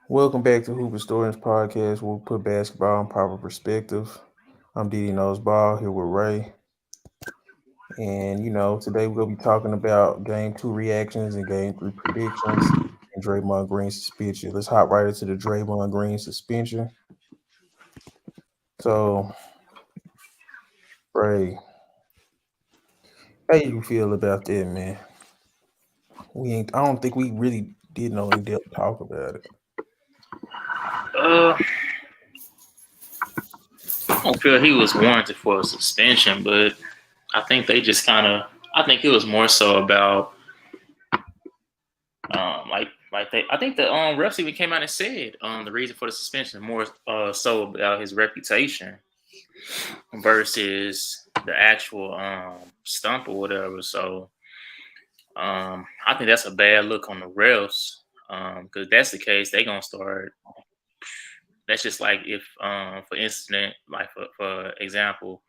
Welcome back to Hoop Historians Podcast, where we put basketball in proper perspective. I'm Didi Noseball here with Ray. And, today we're going to be talking about game two reactions and game three predictions and Draymond Green suspension. Let's hop right into the Draymond Green suspension. So, Ray, how you feel about that, man? I don't think we really did no in-depth talk about it. Uh, I don't feel he was warranted for a suspension, but I think they just kind of. I think it was more so about like they. I think the refs even came out and said the reason for the suspension more so about his reputation versus the actual stump or whatever. So I think that's a bad look on the refs because that's the case, they gonna start. That's just like if, for instance, like for example,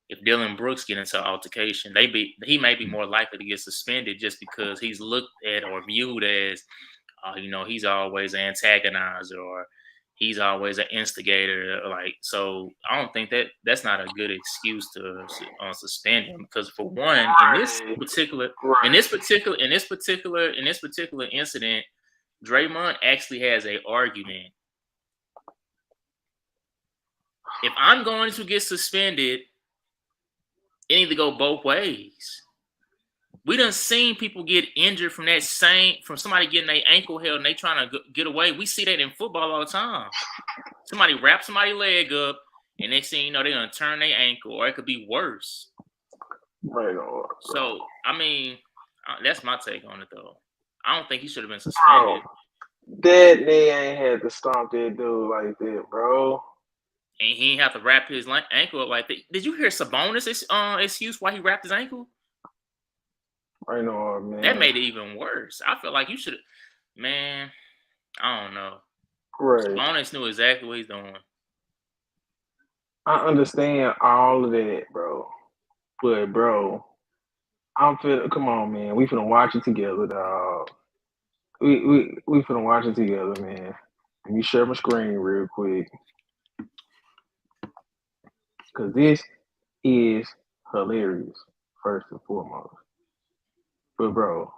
if Dylan Brooks get into an altercation, he may be more likely to get suspended just because he's looked at or viewed as, he's always an antagonizer or he's always an instigator. Like, so I don't think that's not a good excuse to suspend him because for one, in this particular incident, Draymond actually has a argument. If I'm going to get suspended, it needs to go both ways. We done seen people get injured from somebody getting their ankle held and they trying to get away. We see that in football all the time. Somebody wrap somebody's leg up and they see, they're going to turn their ankle, or it could be worse. Right on. So, I mean, that's my take on it, though. I don't think he should have been suspended. That nigga ain't had to stomp that dude like that, bro. And he didn't have to wrap his ankle up like that. Did you hear Sabonis' excuse why he wrapped his ankle? I know, man. That made it even worse. I feel like you should, man. I don't know. Right. Sabonis knew exactly what he's doing. I understand all of that, bro. But, bro, come on, man. We finna watch it together, dog. We finna watch it together, man. Let me share my screen real quick. Because this is hilarious, first and foremost. But, bro,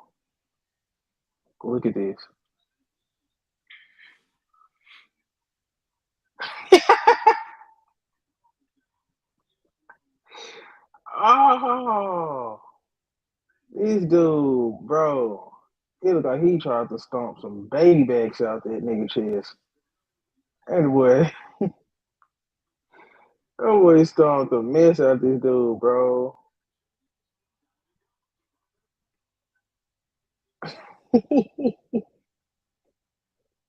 look at this. Oh, this dude, bro. It looked like he tried to stomp some baby backs out that nigga chest. Anyway, that boy stomped the mess out this dude, bro.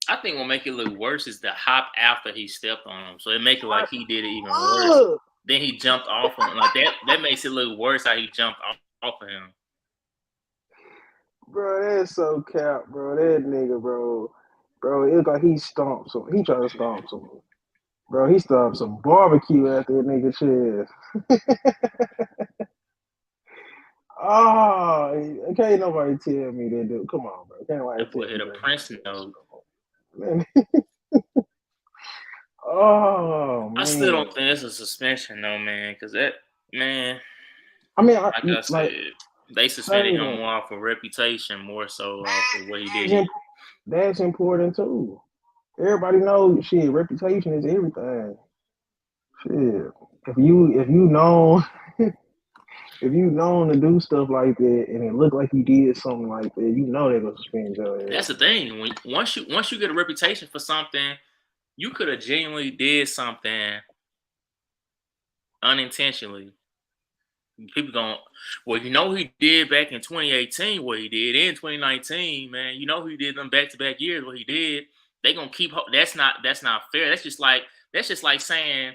I think what make it look worse is the hop after he stepped on him. So it make it like he did it even worse. Then he jumped off him. Like that makes it look worse how he jumped off of him. Bro, that's so cap, bro. That nigga, bro. Bro, it looked like he stomped some. He tried to stomp some. Bro, he stomped some barbecue out that nigga chest. Oh, can't nobody tell me that, dude. Come on, bro. Can't nobody tell me. Hit a Prince note. Man. Oh, man. I still don't think it's a suspension, though, man. Because that, man. I mean, like I said, they suspended him more off of reputation, more so off of what he did. That's important too. Everybody knows shit. Reputation is everything. Shit. If you know if you known to do stuff like that and it looked like you did something like that, you know they're gonna suspend your ass. That's the thing. Once you get a reputation for something, you could have genuinely did something unintentionally. People going, well, he did back in 2018 what he did in 2019, man. He did them back-to-back years what he did. They gonna keep. That's not fair. That's just like saying,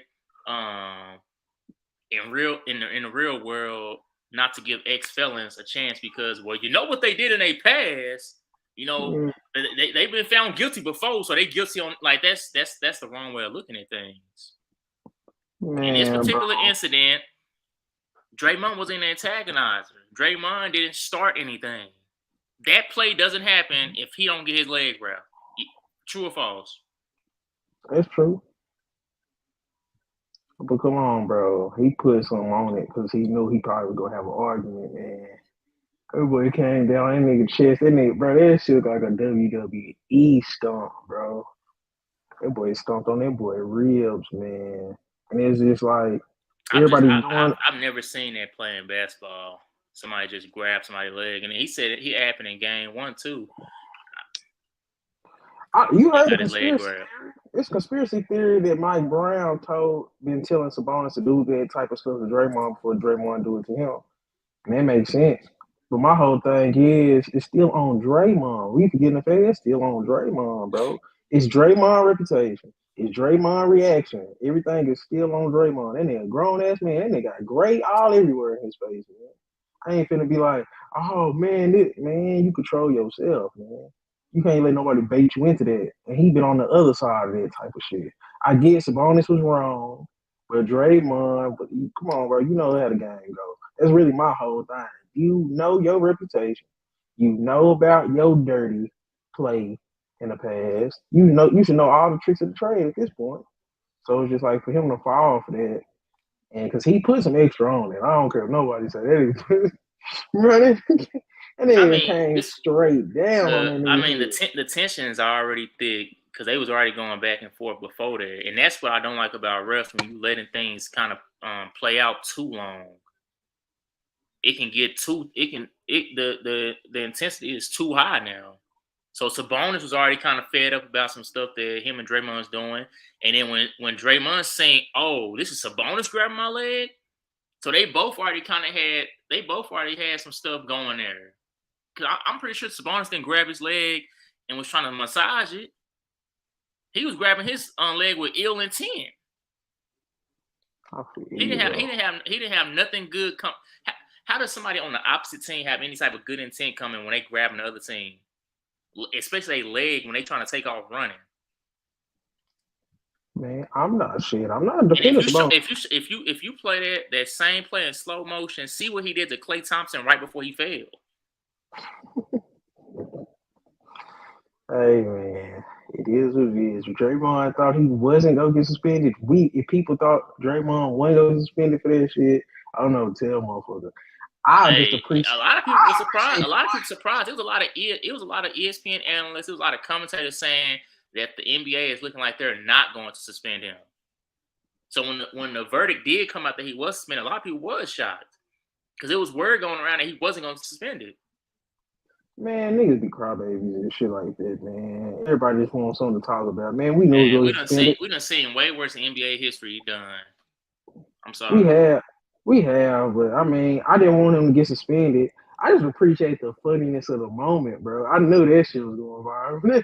in the real world, not to give ex-felons a chance because, well, what they did in their past. They've been found guilty before, so they guilty on that's the wrong way of looking at things. Man, in this particular incident, Draymond was an antagonizer. Draymond didn't start anything. That play doesn't happen if he don't get his leg wrapped. True or false? That's true. But come on, bro. He put something on it because he knew he probably was gonna have an argument, man. That boy came down that nigga chest. That nigga, bro, that shit look like a WWE stomp, bro. That boy stomped on that boy ribs, man. And it's just like everybody doing. I've never seen that play in basketball. Somebody just grabbed somebody's leg, and he said it happened in game 1 too. You He heard the got his leg conspiracy grabbed. theory? It's conspiracy theory that Mike Brown been telling Sabonis to do that type of stuff to Draymond before Draymond do it to him. And that makes sense. But my whole thing is, it's still on Draymond. We forgetting the fact it's still on Draymond, bro. It's Draymond reputation. It's Draymond reaction. Everything is still on Draymond. That nigga grown ass man. That nigga got gray all everywhere in his face, man. I ain't finna be like, oh man, man, you control yourself, man. You can't let nobody bait you into that. And he been on the other side of that type of shit. I get Sabonis was wrong, but Draymond, come on, bro, you know how the game go. That's really my whole thing. You know your reputation. You know about your dirty play in the past. You should know all the tricks of the trade at this point. So it's just like for him to fall for that, and because he put some extra on it. I don't care if nobody say that. Bro, and I then mean, came straight down on that nigga. the tension is already thick because they was already going back and forth before that, and that's what I don't like about refs when you letting things kind of play out too long. It can get the intensity is too high now. So Sabonis was already kind of fed up about some stuff that him and Draymond was doing, and then when Draymond's saying, "Oh, this is Sabonis grabbing my leg," so they both already had some stuff going there. Because I'm pretty sure Sabonis didn't grab his leg and was trying to massage it. He was grabbing his leg with ill intent. He didn't have nothing good come. How does somebody on the opposite team have any type of good intent coming when they grabbing the other team, especially a leg when they trying to take off running? Man, I'm not defending Sabonis. If you play that same play in slow motion, see what he did to Klay Thompson right before he failed. Hey man, it is what it is. Draymond thought he wasn't gonna get suspended. If people thought Draymond wasn't gonna get suspended for that shit, I don't know. Tell motherfucker. I just appreciate. A lot of people were surprised. A lot of people surprised. It was a lot of ESPN analysts. It was a lot of commentators saying that the NBA is looking like they're not going to suspend him. So when the verdict did come out that he was suspended, a lot of people was shocked because it was word going around that he wasn't going to suspend it. Man, niggas be crybabies and shit like that, man. Everybody just wants something to talk about. Man, we know we done seen way worse in NBA history done. I'm sorry. We have, but I mean, I didn't want him to get suspended. I just appreciate the funniness of the moment, bro. I knew that shit was going viral.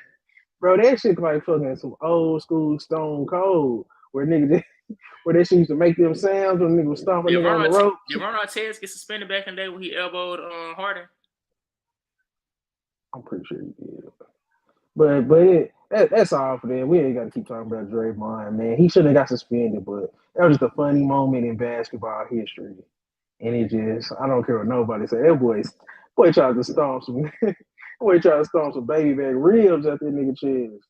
Bro, that shit like fucking some old school Stone Cold where niggas where they shit used to make them sounds when niggas was stomping nigga on the rope. Did Ron Artest get suspended back in the day when he elbowed Harden? I'm pretty sure he did. But that's all for that. We ain't got to keep talking about Draymond, man. He shouldn't have got suspended, but that was just a funny moment in basketball history. And it just, I don't care what nobody say. That boy tried to stomp some, baby back ribs at that nigga chest.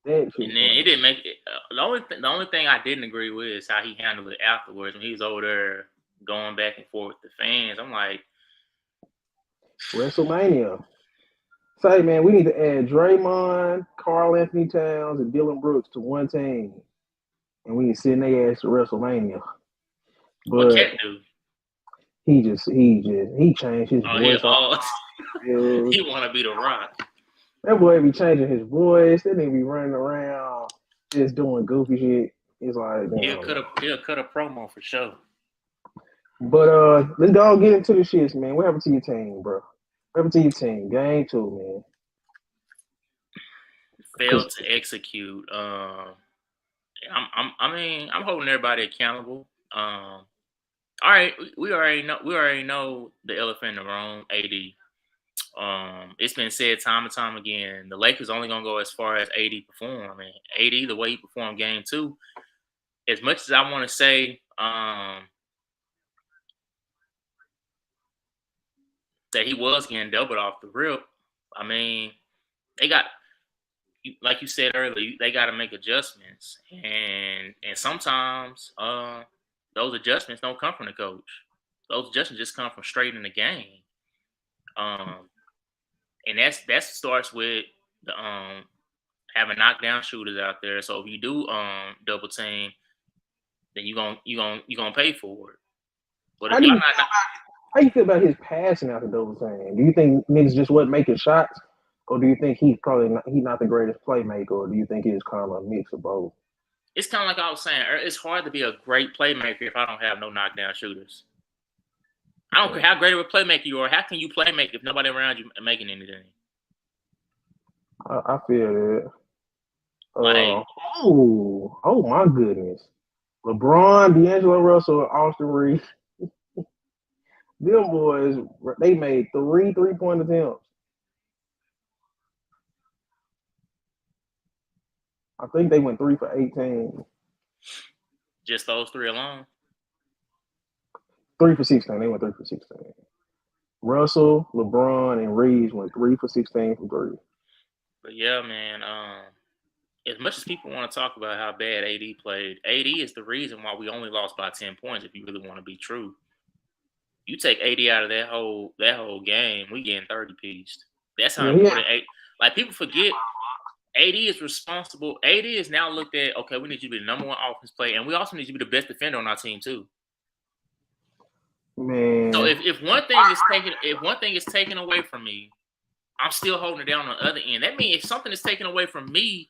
That shit. And then it didn't make it. The only thing I didn't agree with is how he handled it afterwards when he was over there going back and forth with the fans. I'm like, WrestleMania. Say, man, we need to add Draymond, Karl Anthony Towns, and Dylan Brooks to one team, and we can send their ass to WrestleMania. But what Cat do? He changed his voice. He want to be the Rock. That boy be changing his voice. That nigga be running around just doing goofy shit. It's like, damn. He'll cut a promo for sure. But let's go get into the shits, man. What happened to your team, bro? What happened to your team? Game 2, man. Failed to execute. I'm holding everybody accountable. All right, we already know the elephant in the room, AD. It's been said time and time again, the Lakers only gonna go as far as AD perform. I mean, AD, the way he performed game 2, as much as I want to say that he was getting doubled off the rip, I mean, they got like you said earlier, they got to make adjustments, and sometimes those adjustments don't come from the coach. Those adjustments just come from straight in the game. And that starts with the having knockdown shooters out there. So if you do double team, then you gonna pay for it. But How if do y'all you not, how you feel about his passing out the double team? Do you think niggas just wasn't making shots, or do you think he's not the greatest playmaker, or do you think he's kind of a mix of both? it's kind of like I was saying. It's hard to be a great playmaker if I don't have no knockdown shooters. I don't care how great of a playmaker you are. How can you play make if nobody around you making anything? I feel that. Like, Oh my goodness. LeBron, D'Angelo Russell, and Austin Reeves. Them boys, they made 3 3-point attempts. I think they went 3 for 18. just those three alone. 3 for 16. They went 3 for 16. Russell, LeBron, and Reeves went 3 for 16 from 3. But yeah, man. As much as people want to talk about how bad AD played, AD is the reason why we only lost by 10 points. If you really want to be true, you take AD out of that whole game, we getting 30 pieced. That's how important. Like people forget, AD is responsible. AD is now looked at. Okay, we need you to be the number one offense player, and we also need you to be the best defender on our team too. Man. So if one thing is taken away from me, I'm still holding it down on the other end. That means if something is taken away from me,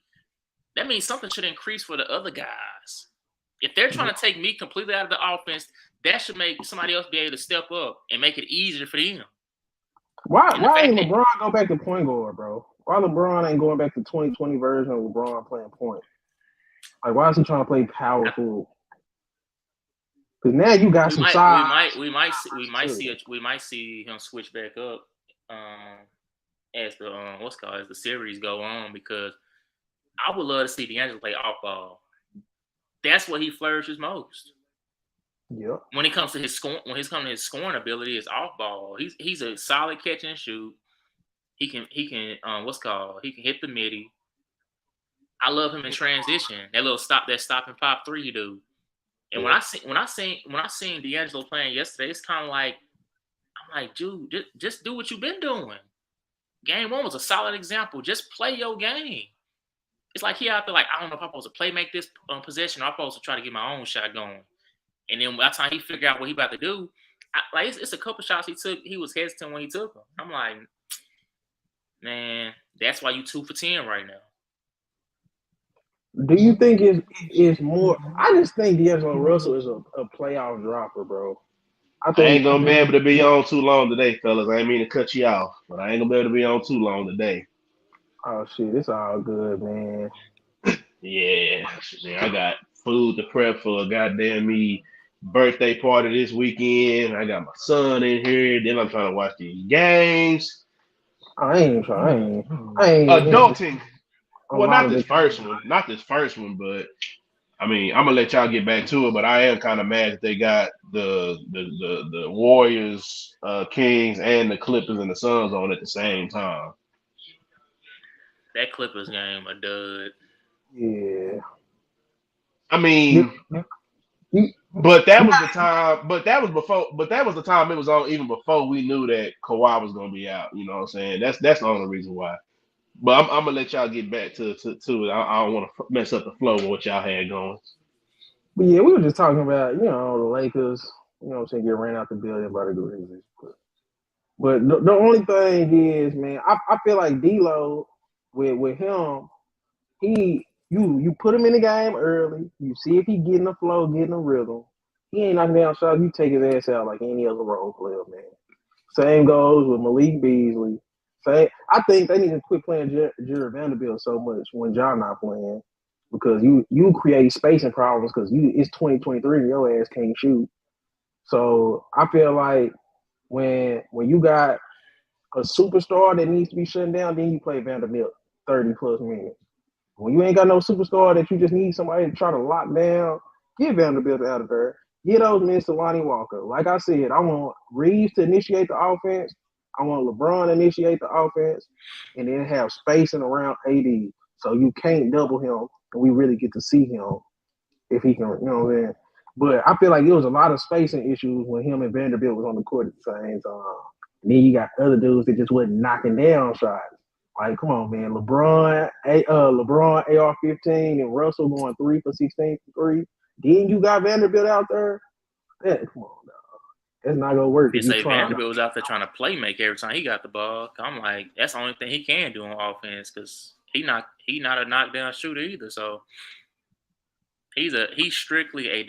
that means something should increase for the other guys. If they're trying to take me completely out of the offense, that should make somebody else be able to step up and make it easier for them. Why ain't LeBron go back to point guard, bro? Why LeBron ain't going back to 2020 version of LeBron playing point? Like, why is he trying to play powerful? Because now you got some size. We might see him switch back up as the series go on, because I would love to see D'Angelo play off ball. That's what he flourishes most. Yeah. When it comes to his scoring ability, is off ball. He's a solid catch and shoot. He can hit the midi. I love him in transition. That stop and pop three you do. And when I seen D'Angelo playing yesterday, it's kind of like, I'm like, dude, just do what you've been doing. Game 1 was a solid example. Just play your game. It's like he out there like, I don't know if I'm supposed to play make this possession, or I'm supposed to try to get my own shot going. And then by the time he figured out what he about to do, it's a couple shots he took. He was hesitant when he took them. I'm like, man, that's why you 2 for 10 right now. Do you think it's more? I just think D'Angelo Russell is a playoff dropper, bro. I ain't gonna be able to be on too long today, fellas. I ain't mean to cut you off, but I ain't gonna be able to be on too long today. Oh shit, it's all good, man. Yeah, I got food to prep for a goddamn me birthday party this weekend. I got my son in here. Then I'm trying to watch these games. I ain't trying. Adulting. Well, not this first one, but I mean, I'm gonna let y'all get back to it. But I am kind of mad that they got the Warriors, Kings, and the Clippers and the Suns on at the same time. That Clippers game a dud. Yeah. I mean, but that was the time. But that was before. But that was the time it was on. Even before we knew that Kawhi was gonna be out. You know what I'm saying? That's the only reason why. But I'm gonna let y'all get back to it. I don't want to mess up the flow of what y'all had going. But yeah, we were just talking about, the Lakers, what I'm saying, get ran out the building by the Grizzlies. But the only thing is, man, I feel like D-Lo, with him, you put him in the game early, you see if he getting the flow, getting the rhythm. He ain't knocking down shots, you take his ass out like any other role player, man. Same goes with Malik Beasley. I think they need to quit playing Jared Vanderbilt so much when John not playing, because you create spacing problems because it's 2023 and your ass can't shoot. So I feel like when you got a superstar that needs to be shut down, then you play Vanderbilt 30 plus minutes. When you ain't got no superstar that you just need somebody to try to lock down, get Vanderbilt out of there. Get those minutes to Lonnie Walker. Like I said, I want Reeves to initiate the offense. I want LeBron to initiate the offense, and then have spacing around AD. So you can't double him, and we really get to see him if he can, you know what I'm saying? But I feel like there was a lot of spacing issues when him and Vanderbilt was on the court at the same time. And then you got other dudes that just wasn't knocking down shots. Like, come on, man. LeBron AR-15 and Russell going 3 for 16 for 3. Then you got Vanderbilt out there. Yeah, come on, dog. That's not gonna work You if you say trying Vanderbilt was out there trying to play make every time he got the ball. I'm like, that's the only thing he can do on offense because he not a knockdown shooter either. So he's strictly a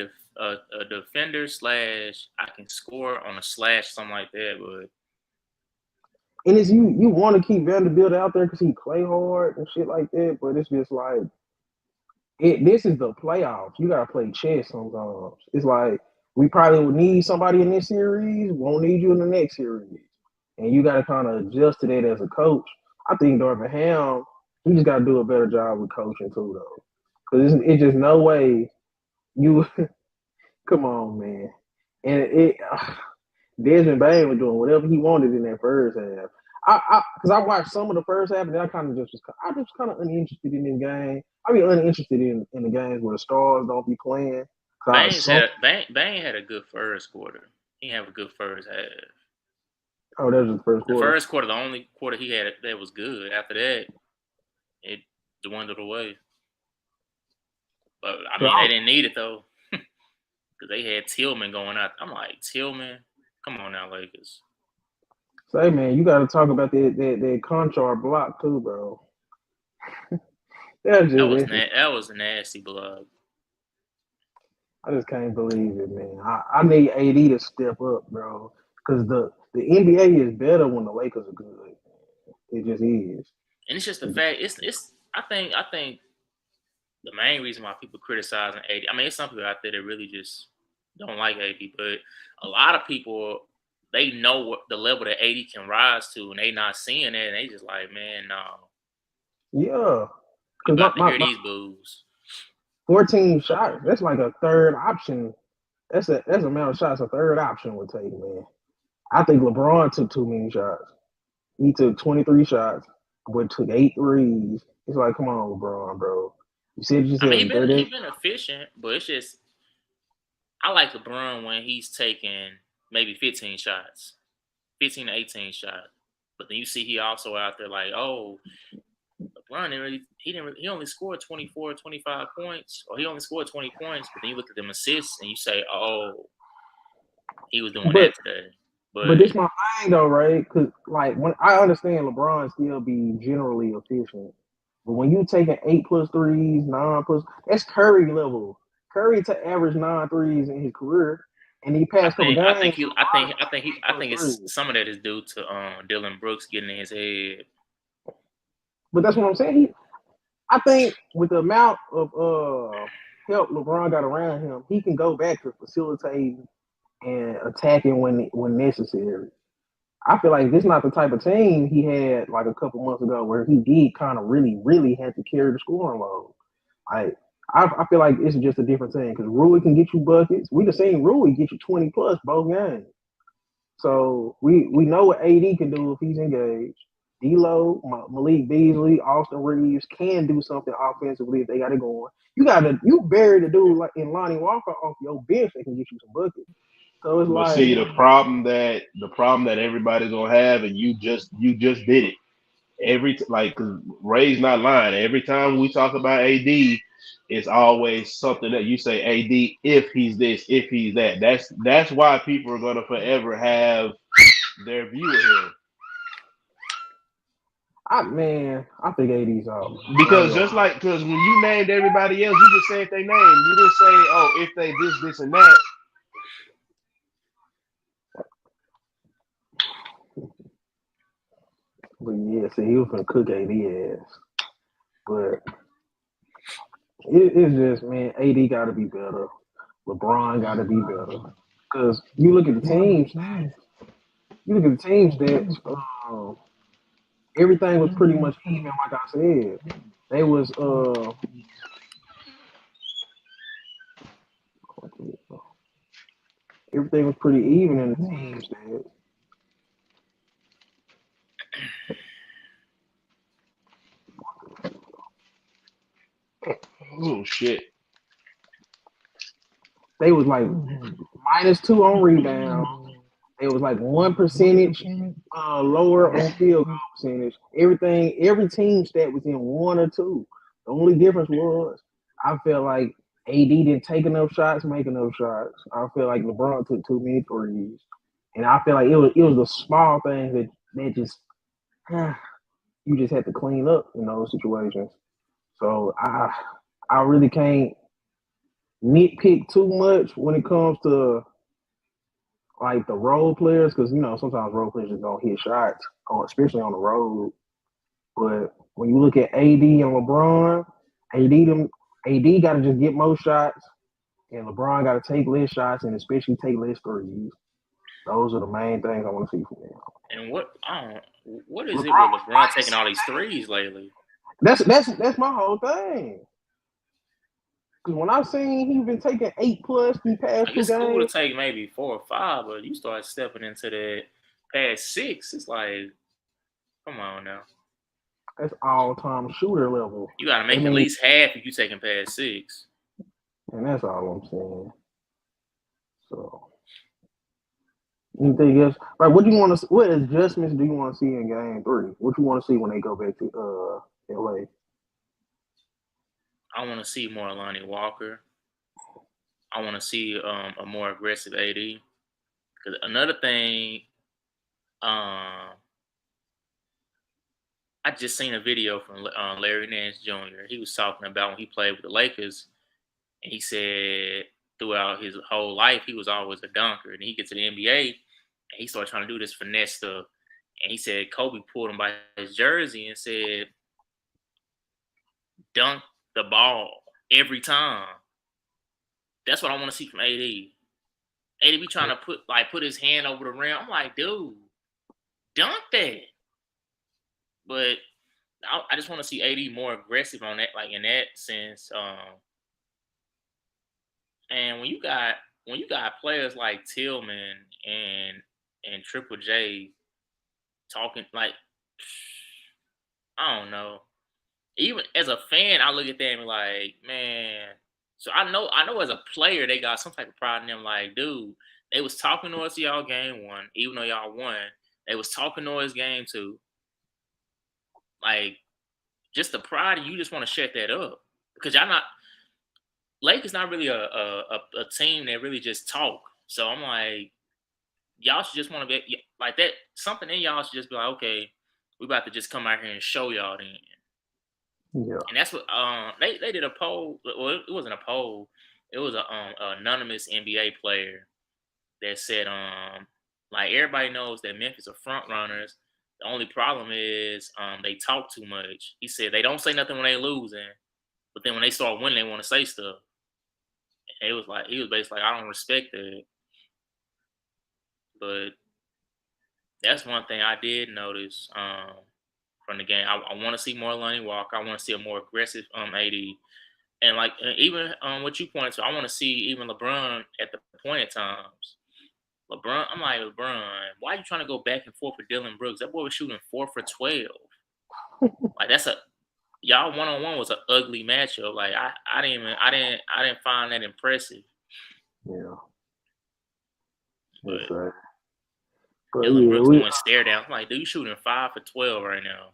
defender / I can score on a slash something like that. But and it's you want to keep Vanderbilt out there because he play hard and shit like that, but it's just like this is the playoffs. You gotta play chess sometimes. It's like we probably would need somebody in this series, won't need you in the next series. And you gotta kind of adjust to that as a coach. I think Darvin Ham, he just gotta do a better job with coaching too though. Cause it's just no way you come on, man. And Desmond Bain was doing whatever he wanted in that first half. Because I watched some of the first half, and then I just was kind of uninterested in this game. I be uninterested in the games where the stars don't be playing. Bain had a good first quarter. He didn't have a good first half. Oh, that was the first quarter. The first quarter, the only quarter he had that was good. After that, it dwindled away. But I mean, they didn't need it though, because they had Tillman going out. I'm like, Tillman, come on now, Lakers. Say, man, you got to talk about that Conchar block too, bro. That was a nasty block. I just can't believe it, man. I need AD to step up, bro, because the NBA is better when the Lakers are good. It just is. And it's just the fact. I think the main reason why people criticizing AD. I mean, it's some people out there that really just don't like AD, but a lot of people, they know what the level that AD can rise to, and they not seeing that, and they just like, man, no. Yeah. You about to hear these boos. 14 shots. That's like a third option. That's the amount of shots a third option would take, man. I think LeBron took too many shots. He took 23 shots, but took 8 threes. It's like, come on, LeBron, bro. You said I mean, he's been efficient, but it's just I like LeBron when he's taking maybe 15 shots, 15 to 18 shots. But then you see he also out there like, oh, LeBron he only scored 24, 25 points, or he only scored 20 points. But then you look at them assists and you say, oh, he was doing that today. But this my thing though, right? Because like when I understand LeBron still be generally efficient, but when you taking 8+ threes, 9+, that's Curry level. Curry to average 9 threes in his career, and he passed couple games. I think it's some of that is due to Dylan Brooks getting in his head. But that's what I'm saying. I think with the amount of help LeBron got around him, he can go back to facilitating and attacking when necessary. I feel like this is not the type of team he had like a couple months ago where he did kind of really, really had to carry the scoring load. I feel like it's just a different thing because Rui can get you buckets. We just seen Rui get you 20+ both games. So we know what AD can do if he's engaged. D'Lo, Malik Beasley, Austin Reeves can do something offensively if they got it going. You bury the dude like in Lonnie Walker off your bench that can get you some buckets. So it's like, see the problem that everybody's gonna have, and you just did it. Cause Ray's not lying. Every time we talk about AD, it's always something that you say AD if he's this, if he's that. That's why people are gonna forever have their view of him. I think AD's out. Because because when you named everybody else, you just said their name. You didn't say, oh, if they this, and that. But yeah, see, he was gonna cook AD ass. But it's just, man, AD got to be better. LeBron got to be better. Because you look at the teams. Everything was pretty much even, like I said. They was everything was pretty even in the team stats. Oh shit. They was like -2 on rebound. It was like 1% lower on field goal percentage. Every team stat was in 1 or 2. The only difference was I felt like AD didn't take enough shots, make enough shots. I feel like LeBron took too many threes, and I feel like it was the small things that just you just had to clean up in those situations. So I really can't nitpick too much when it comes to like the role players, because sometimes role players just don't hit shots, especially on the road. But when you look at AD and LeBron, AD got to just get more shots, and LeBron got to take less shots, and especially take less threes. Those are the main things I want to see from him. And what is it with LeBron taking all these threes lately? That's my whole thing. Because when I've seen he's been taking 8+ the past 2 It's cool to games. take maybe 4 or 5, but you start stepping into that past 6. It's like, come on now. That's all-time shooter level. You got to make at least half if you taking past 6. And that's all I'm saying. So, anything else? Like, what adjustments do you want to see in Game 3? What you want to see when they go back to LA? I want to see more Lonnie Walker. I want to see a more aggressive AD. Because another thing, I just seen a video from Larry Nance Jr. He was talking about when he played with the Lakers, and he said throughout his whole life he was always a dunker. And he gets to the NBA, and he started trying to do this finesse stuff. And he said Kobe pulled him by his jersey and said, "Dunk the ball every time." That's what I want to see from AD. AD be trying to put his hand over the rim. I'm like, dude, dunk that. But I just want to see AD more aggressive on that, like in that sense. And when you got players like Tillman and Triple J talking, like, I don't know. Even as a fan, I look at them and be like, man. So I know as a player they got some type of pride in them. Like, dude, they was talking to us y'all game 1, even though y'all won. They was talking to us game 2. Like, just the pride, and you just want to shut that up because y'all not. Lakers not really a team that really just talk. So I'm like, y'all should just want to be like that. Something in y'all should just be like, okay, we about to just come out here and show y'all then. Yeah. And that's what they did a poll. Well, it wasn't a poll. It was a anonymous NBA player that said like everybody knows that Memphis are front runners. The only problem is they talk too much. He said they don't say nothing when they losing, but then when they start winning, they want to say stuff. And he was basically like, I don't respect that. But that's one thing I did notice from the game. I want to see more Lonnie Walker. I want to see a more aggressive AD. And even what you pointed to, I want to see even LeBron at the point at times. LeBron, I'm like, LeBron, why are you trying to go back and forth with Dylan Brooks? That boy was shooting 4 for 12. Like y'all 1-on-1 was an ugly matchup. Like I didn't find that impressive. Yeah. But right. Dylan Brooks doing stare down. I'm like, dude, you shooting 5 for 12 right now.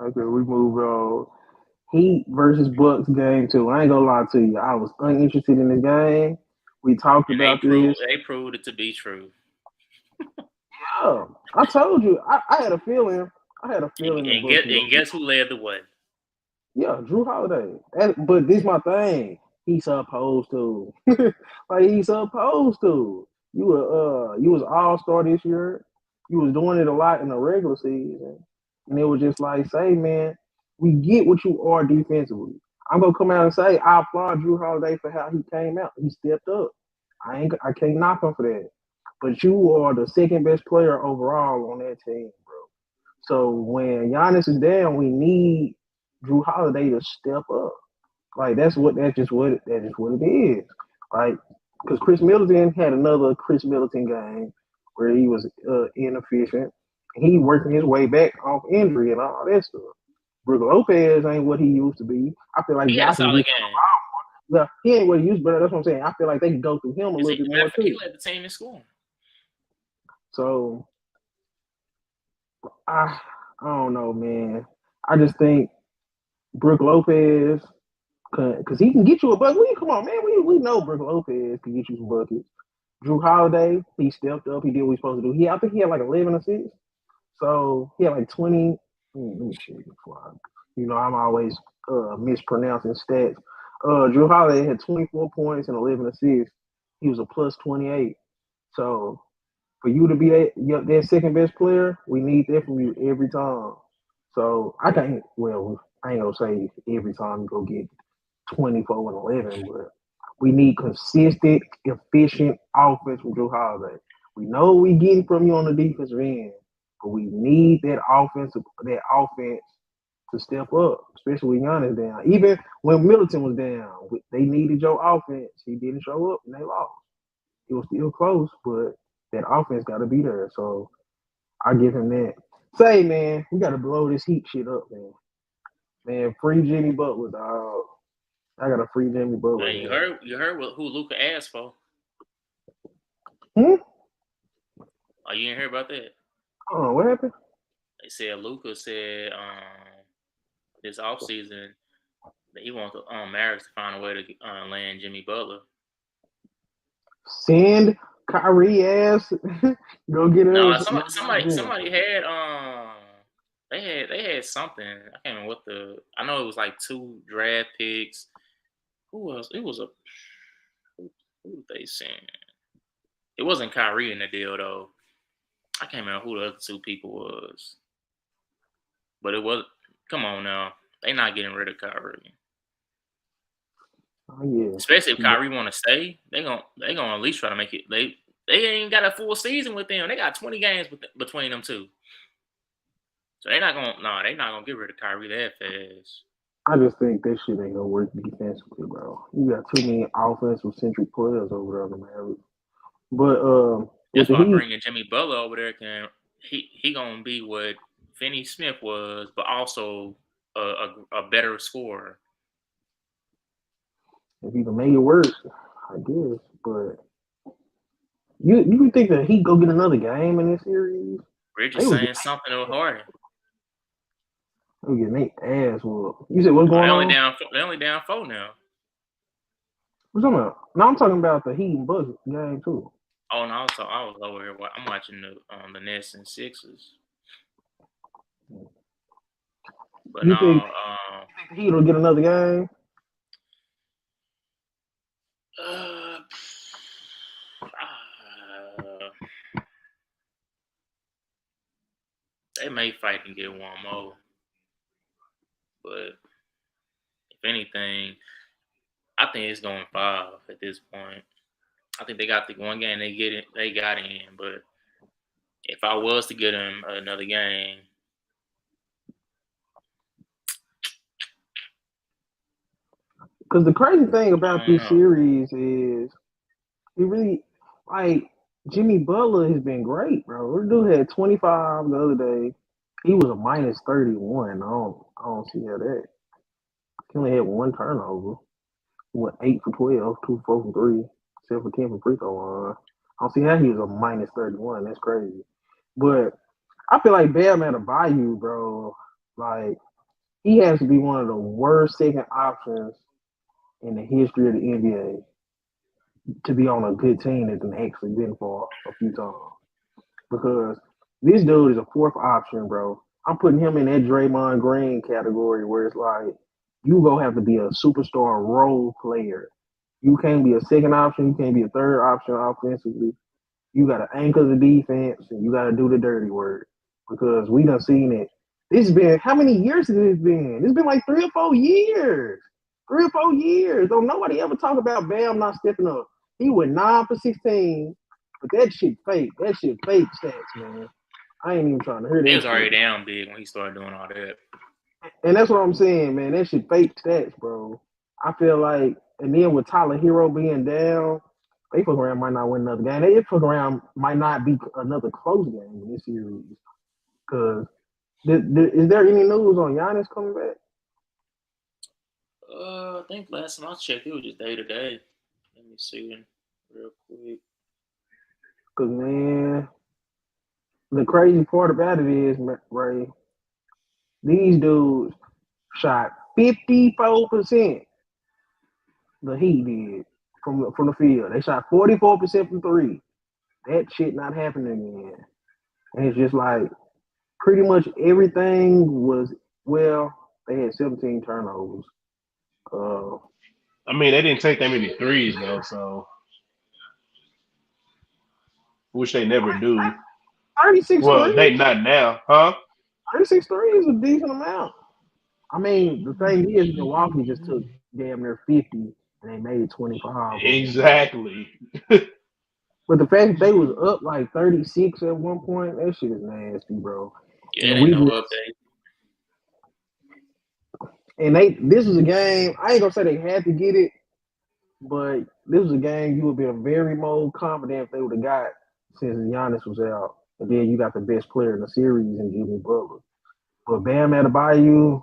Okay, we move on. Heat versus Bucks game 2. I ain't gonna lie to you. I was uninterested in the game. We talked about this. They proved it to be true. Yeah, I told you. I had a feeling. And guess who led the way? Yeah, Jrue Holiday. But this is my thing. He's supposed to. He's supposed to. You was all-star this year. You was doing it a lot in the regular season. And it was just like, say, man, we get what you are defensively. I'm gonna come out and say I applaud Jrue Holiday for how he came out. He stepped up. I can't knock him for that. But you are the second best player overall on that team, bro. So when Giannis is down, we need Jrue Holiday to step up. Like that's just what it is. Like, because Chris Middleton had another Chris Middleton game where he was inefficient. He working his way back off injury and all that stuff. Brook Lopez ain't what he used to be. I feel like He had a y'all can solid get game. yeah, he ain't what he used, but that's what I'm saying. I feel like they can go through him a little bit more He too. led the team in scoring. So I don't know, man. I just think Brook Lopez, because he can get you a bucket. Come on, man. We know Brook Lopez can get you some buckets. Jrue Holiday, he stepped up. He did what he's supposed to do. I think he had like 11 assists. So he had like 20. Let me check before I'm always mispronouncing stats. Jrue Holiday had 24 points and 11 assists. He was a plus 28. So for you to be that second best player, we need that from you every time. So I ain't gonna say every time you go get 24 and 11, but we need consistent, efficient offense from Jrue Holiday. We know what we getting from you on the defensive end, but we need that offense to step up, especially when Giannis down. Even when Middleton was down, they needed your offense. He didn't show up, and they lost. It was still close, but that offense got to be there. So I give him that. Say, man, we got to blow this Heat shit up, man. Man, free Jimmy Butler, dog. I got a free Jimmy Butler. Man, you heard who Luka asked for? Hmm? Oh, you didn't hear about that? Oh, what happened? They said Luka said this offseason that he wants the Mavericks to find a way to land Jimmy Butler. Send Kyrie ass go get us. No, somebody had they had something. I can't remember what I know it was like 2 draft picks. Who else? It was who did they send? It wasn't Kyrie in the deal though. I can't remember who the other 2 people was. But it was. Come on now, they not getting rid of Kyrie. Oh yeah. Especially if Kyrie want to stay, they gonna at least try to make it. They ain't got a full season with them. They got 20 games between them 2. So they're not gonna get rid of Kyrie that fast. I just think that shit ain't gonna work defensively, bro. You got too many offensive centric players over there on the Mavericks. But that's why bringing Jimmy Butler over there he gonna be what Finney Smith was, but also a better scorer. If you can make it work, I guess. But you think that he go get another game in this series? Rich is saying something to Harden. They getting their ass whooped. You said what's going on? They only down 4 now. What's talking about? No, I'm talking about the Heat and Bucks game too. Oh no, I was over here. I'm watching the Nets and Sixers. But you think the Heat will get another game? They may fight and get one more. But if anything, I think it's going 5 at this point. I think they got the one game they got in, but if I was to get them another game, because the crazy thing about this series is he really Jimmy Butler has been great, bro. This dude had 25 the other day. He was a minus 31. I don't see how that. He only had 1 turnover. He went 8 for 12, 2 for 4 from 3, 7 for 10 from free throw line. I don't see how he was a minus 31. That's crazy. But I feel like Bam Adebayo, bro, like he has to be one of the worst second options in the history of the NBA to be on a good team that's actually been for a few times. Because this dude is a 4th option, bro. I'm putting him in that Draymond Green category where it's like you gonna have to be a superstar role player. You can't be a second option. You can't be a 3rd option offensively. You got to anchor the defense and you got to do the dirty work because we done seen it. This has been, how many years has it been? It's been like 3 or 4 years. 3 or 4 years. Don't nobody ever talk about Bam not stepping up. He went 9 for 16, but that shit fake. That shit fake stats, man. I ain't even trying to hear that. He was already down big when he started doing all that. And that's what I'm saying, man. That shit fake stats, bro. I feel like, and then with Tyler Hero being down, they fuck around might not win another game. They fuck around might not be another close game in this series. Cause is there any news on Giannis coming back? I think last time I checked, it was just day to day. Let me see real quick. Cause man, the crazy part about it is, Ray, these dudes shot 54%. The Heat did from the field. They shot 44% from three. That shit not happening again. And it's just like pretty much everything was well. They had 17 turnovers. I mean, they didn't take that many threes though, so which they never do. 36 Well, threes. they not now, huh? 36 threes is a decent amount. I mean, the thing is, Milwaukee just took damn near 50 and they made 25. Exactly. But the fact that they was up like 36 at one point, that shit is nasty, bro. Yeah, And it ain't we no just update. and this was a game. I ain't gonna say they had to get it, but this was a game you would be very more confident if they would have got since Giannis was out. And then you got the best player in the series in Jimmy Butler. But Bam Adebayo,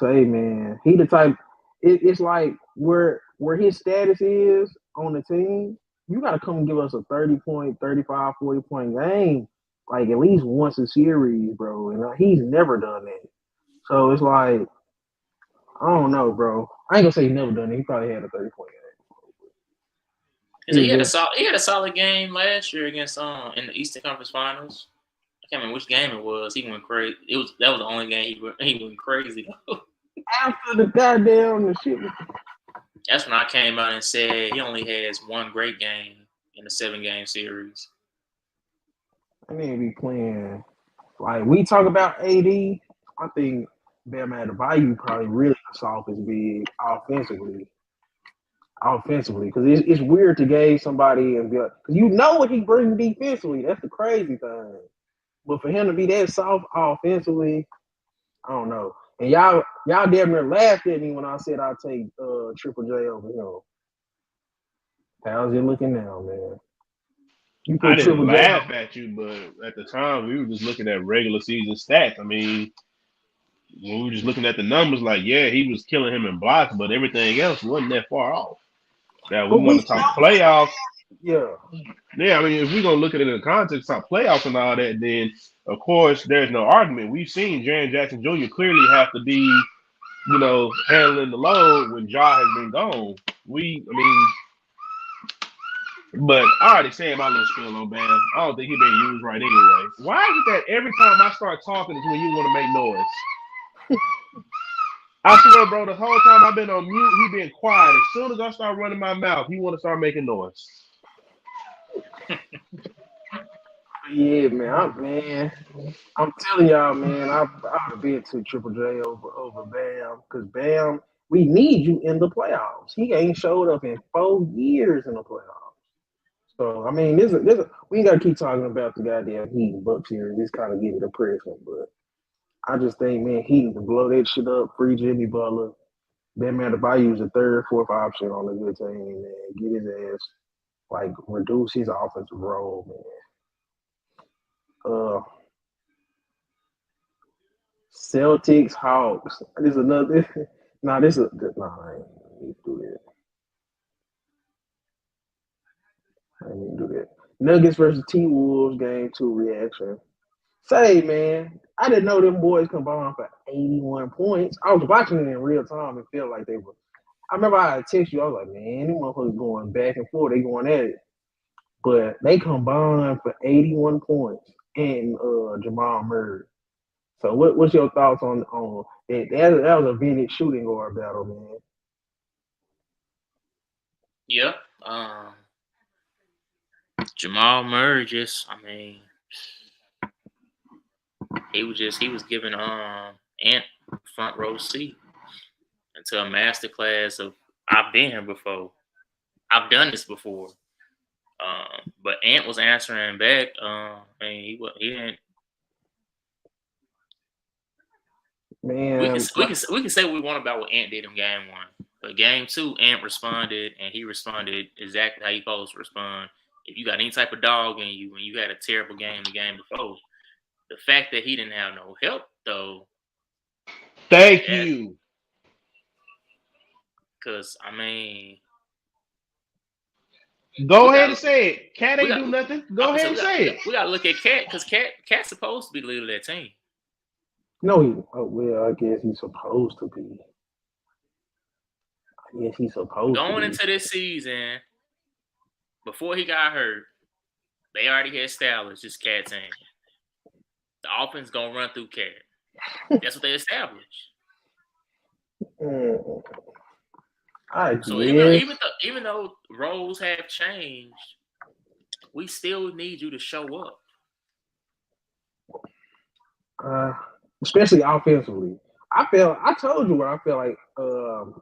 say man, he the type. It's like where his status is on the team. You got to come and give us a 30-point, 35, 40-point game, like at least once a series, bro. And he's never done that. So it's like I don't know, bro. I ain't gonna say he never done it. He probably had a 30-point game. He had a solid game last year against in the Eastern Conference Finals. I can't remember which game it was. He went crazy. That was the only game he went crazy. After the goddamn the shit. That's when I came out and said he only has one great game in the 7-game series. I need to be playing. Like we talk about AD, I think Bam Adebayo probably really the softest big offensively. Because it's weird to gauge somebody and be like, because you know what he brings defensively. That's the crazy thing. But for him to be that soft offensively, I don't know. And y'all damn near laughed at me when I said I'd take Triple J over him. How's it looking now, man? You I put didn't Triple J laugh at you, but at the time we were just looking at regular season stats. I mean, when we were just looking at the numbers, like yeah, he was killing him in blocks, but everything else wasn't that far off. Now we but want we to talk playoffs. yeah. Yeah, I mean, if we're gonna look at it in the context of playoffs and all that, then of course there's no argument. We've seen Jaren Jackson Jr. clearly have to be, handling the load when Ja has been gone. But I already said my little spiel on Bam. I don't think he been used right anyway. Why is it that every time I start talking is when you want to make noise? I swear, bro, the whole time I've been on mute, he been quiet. As soon as I start running my mouth, he want to start making noise. Yeah, man. I'm telling y'all, man. I've been to Triple J over Bam because Bam, we need you in the playoffs. He ain't showed up in 4 years in the playoffs. So I mean, we ain't gotta keep talking about the goddamn Heat and Bucks here. This kind of getting depressing, but I just think, man, he need to blow that shit up. Free Jimmy Butler. Bam Adebayo is the third, fourth option on a good team, man. Get his ass reduce his offensive role, man. Celtics, Hawks. This is another. Nah, this is nah. I ain't need to do that. I ain't need to do that. Nuggets versus T-Wolves game 2 reaction. Say, man, I didn't know them boys combined for 81 points. I was watching it in real time and felt like they were. I remember I had text you. I was like, man, these motherfuckers going back and forth. They going at it, but they combined for 81 points and Jamal Murray. So what's your thoughts on that? That was a vintage shooting guard battle, man. Yeah. Jamal Murray he was giving Ant front row seat into a master class of I've been here before. I've done this before. But Ant was answering back. He didn't. Man, We can say what we want about what Ant did in game 1, but game 2, Ant responded, and he responded exactly how you supposed to respond. If you got any type of dog in you, and you had a terrible game the game before, the fact that he didn't have no help though. Thank you. Because I mean, Go ahead and say it. Cat we ain't got. do nothing. I Go can say ahead and say it. we got to look at Cat because Cat's supposed to be the leader of that team. No, well, I guess he's supposed to be. I guess he's supposed to Going be. into this season, before he got hurt, they already had established this Cat team. The offense gonna run through Cat. That's what they established. I guess. So even though roles have changed, we still need you to show up. Especially offensively. I told you what I feel like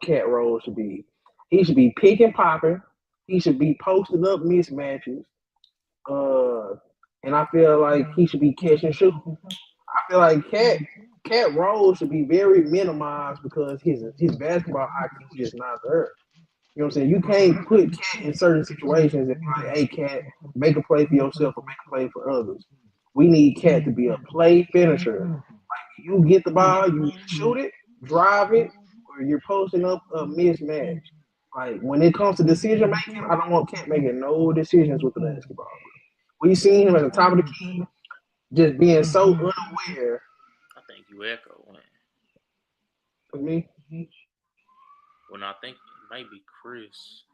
Cat role should be. He should be pick and popping. He should be posting up mismatches. And I feel like he should be catching shooting. I feel like Cat role should be very minimized because his basketball IQ is just not there. You know what I'm saying? You can't put Cat in certain situations and be like, hey, Cat, make a play for yourself or make a play for others. We need Cat to be a play finisher. Like, you get the ball, you shoot it, drive it, or you're posting up a mismatch. Like, when it comes to decision making, I don't want Cat making no decisions with the basketball. We seen him at the top of the key, just being so unaware. I think you echo one. For me, When I think it might be Chris.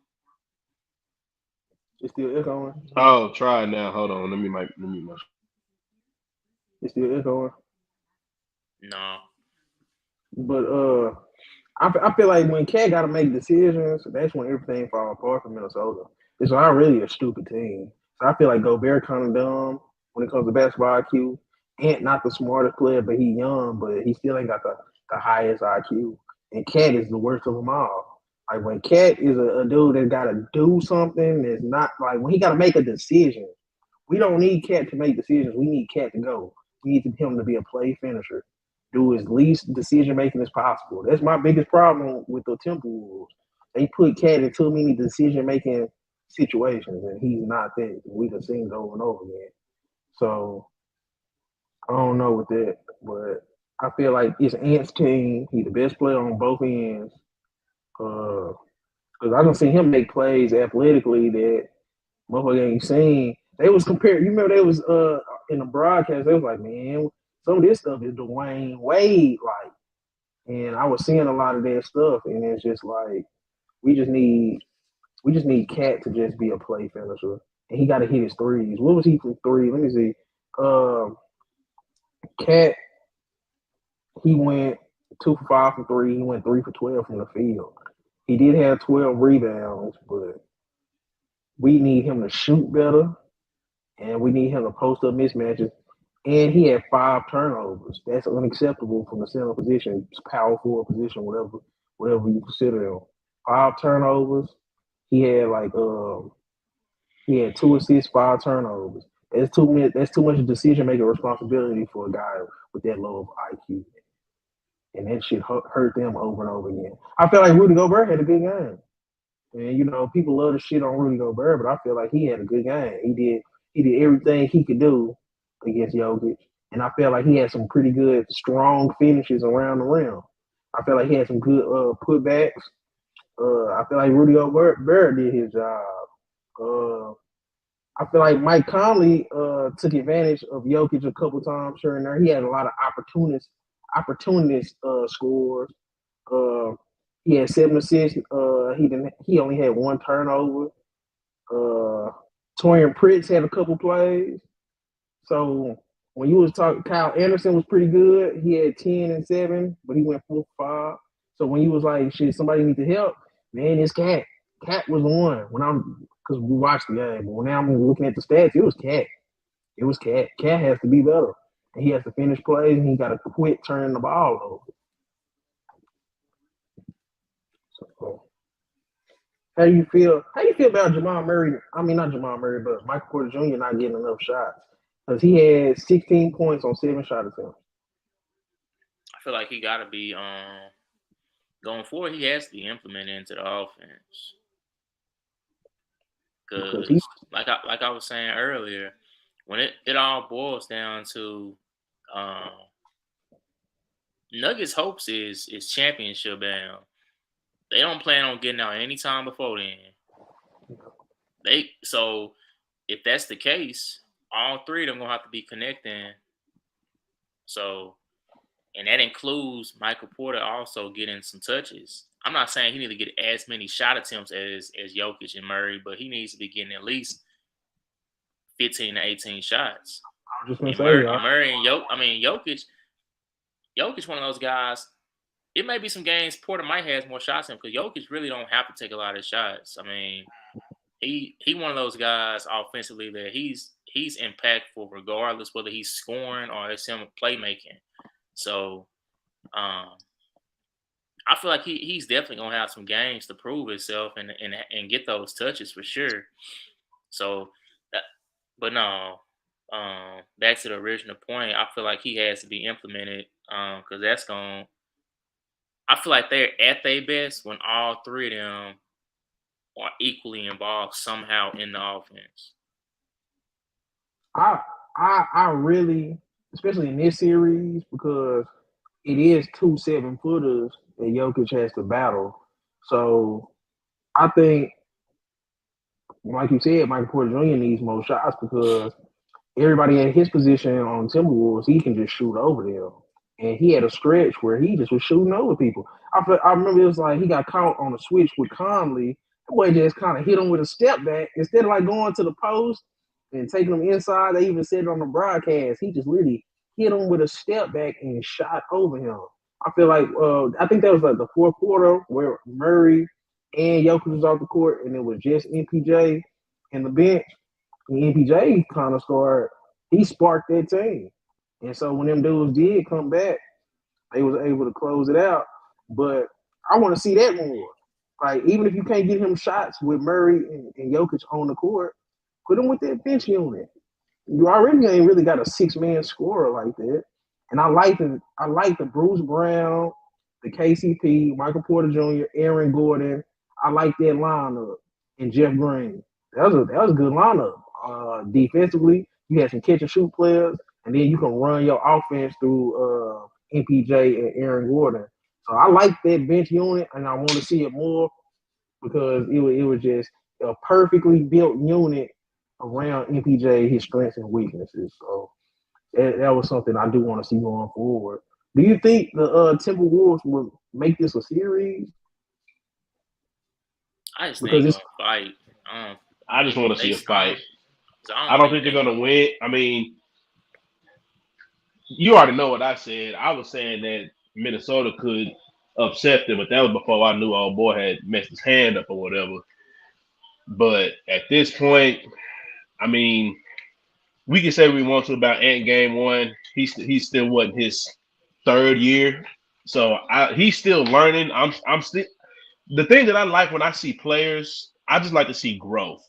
it's still echoing. Oh, try it now. Hold on. Let me my. It's still echoing. No. But I feel like when Cat got to make decisions, that's when everything falls apart for Minnesota. It's not really a stupid team. So I feel like Gobert kind of dumb when it comes to basketball IQ. Ant not the smartest player, but he young, but he still ain't got the highest IQ. And Cat is the worst of them all. Like when Cat is a dude that got to do something that's not like when he got to make a decision. We don't need Cat to make decisions. We need Cat to go. We need him to be a play finisher, do as least decision making as possible. That's my biggest problem with the Timberwolves. They put Cat in too many decision making situations, and he's not that. We've seen it over and over again. So I don't know with that, but I feel like it's Ant's team. He's the best player on both ends. Because I don't see him make plays athletically that motherfucker ain't seen. They was compared. You remember they was in the broadcast. They was like, man, some of this stuff is Dwayne Wade like, and I was seeing a lot of that stuff, and it's just like we just need Cat to just be a play finisher, and he got to hit his threes. What was he from three? Let me see. Cat, he went 2 for 5 from three. He went 3 for 12 from the field. He did have 12 rebounds, but we need him to shoot better, and we need him to post up mismatches. And he had 5 turnovers. That's unacceptable from the center position, power forward position, whatever you consider him. 5 turnovers. He had he had 2 assists, 5 turnovers. That's too much decision making responsibility for a guy with that low of IQ. And that shit hurt them over and over again. I feel like Rudy Gobert had a good game. And people love to shit on Rudy Gobert, but I feel like he had a good game. He did everything he could do against Jokic, and I feel like he had some pretty good, strong finishes around the rim. I feel like he had some good putbacks. I feel like Rudy Gobert did his job. I feel like Mike Conley took advantage of Jokic a couple times here and there. He had a lot of opportunist scores. He had 7 assists. He only had 1 turnover. Torian Pritz had a couple plays. So when you was talking, Kyle Anderson was pretty good. He had 10 and 7, but he went 4 for 5. So when you was like, shit, somebody need to help, man, it's Cat. Cat was the one because we watched the game. But when I'm looking at the stats, it was Cat. It was Cat. Cat has to be better. And he has to finish plays, and he got to quit turning the ball over. So, how you feel? How you feel about Jamal Murray? I mean, not Jamal Murray, but Michael Porter Jr. not getting enough shots because he had 16 points on 7 shot attempts. I feel like he got to be going forward. He has to be implemented into the offense because, like I was saying earlier, when it all boils down to Nuggets hopes is championship bound. They don't plan on getting out anytime before then. So if that's the case, all three of them gonna have to be connecting. So, and that includes Michael Porter also getting some touches. I'm not saying he need to get as many shot attempts as Jokic and Murray, but he needs to be getting at least 15 to 18 shots. I was just gonna And say, Murray and Jokic, one of those guys. It may be some games Porter might have more shots in because Jokic really don't have to take a lot of shots. I mean, he one of those guys offensively that he's impactful regardless whether he's scoring or it's him playmaking. So I feel like he's definitely gonna have some games to prove himself and get those touches for sure. So, but no, back to the original point, I feel like he has to be implemented because that's going. I feel like they're at their best when all three of them are equally involved somehow in the offense. I really, especially in this series, because it is 2 7-footers that Jokic has to battle. So I think, like you said, Michael Porter Jr. needs more shots because everybody at his position on Timberwolves, he can just shoot over them. And he had a stretch where he just was shooting over people. I remember it was like he got caught on a switch with Conley. The boy just kind of hit him with a step back. Instead of like going to the post and taking him inside, they even said it on the broadcast. He just really hit him with a step back and shot over him. I feel like I think that was like the fourth quarter where Murray and Jokic was off the court, and it was just MPJ and the bench. And MPJ kind of started. He sparked that team, and so when them dudes did come back, they was able to close it out. But I want to see that more. Like even if you can't get him shots with Murray and Jokic on the court, put him with that bench unit. You already ain't really got a 6-man scorer like that. And I like the Bruce Brown, the KCP, Michael Porter Jr., Aaron Gordon. I like that lineup and Jeff Green. That was a good lineup. Defensively, you had some catch and shoot players, and then you can run your offense through MPJ and Aaron Gordon. So I like that bench unit, and I want to see it more because it was just a perfectly built unit around MPJ, his strengths and weaknesses. So that was something I do want to see going forward. Do you think the Timberwolves will make this a series? I just think they're gonna fight. I just want to see a fight. I don't think they're gonna win. I mean, you already know what I said. I was saying that Minnesota could upset them, but that was before I knew old boy had messed his hand up or whatever. But at this point, I mean, we can say we want to about Ant game one. He's still what his third year, so he's still learning. I'm still the thing that I like when I see players. I just like to see growth.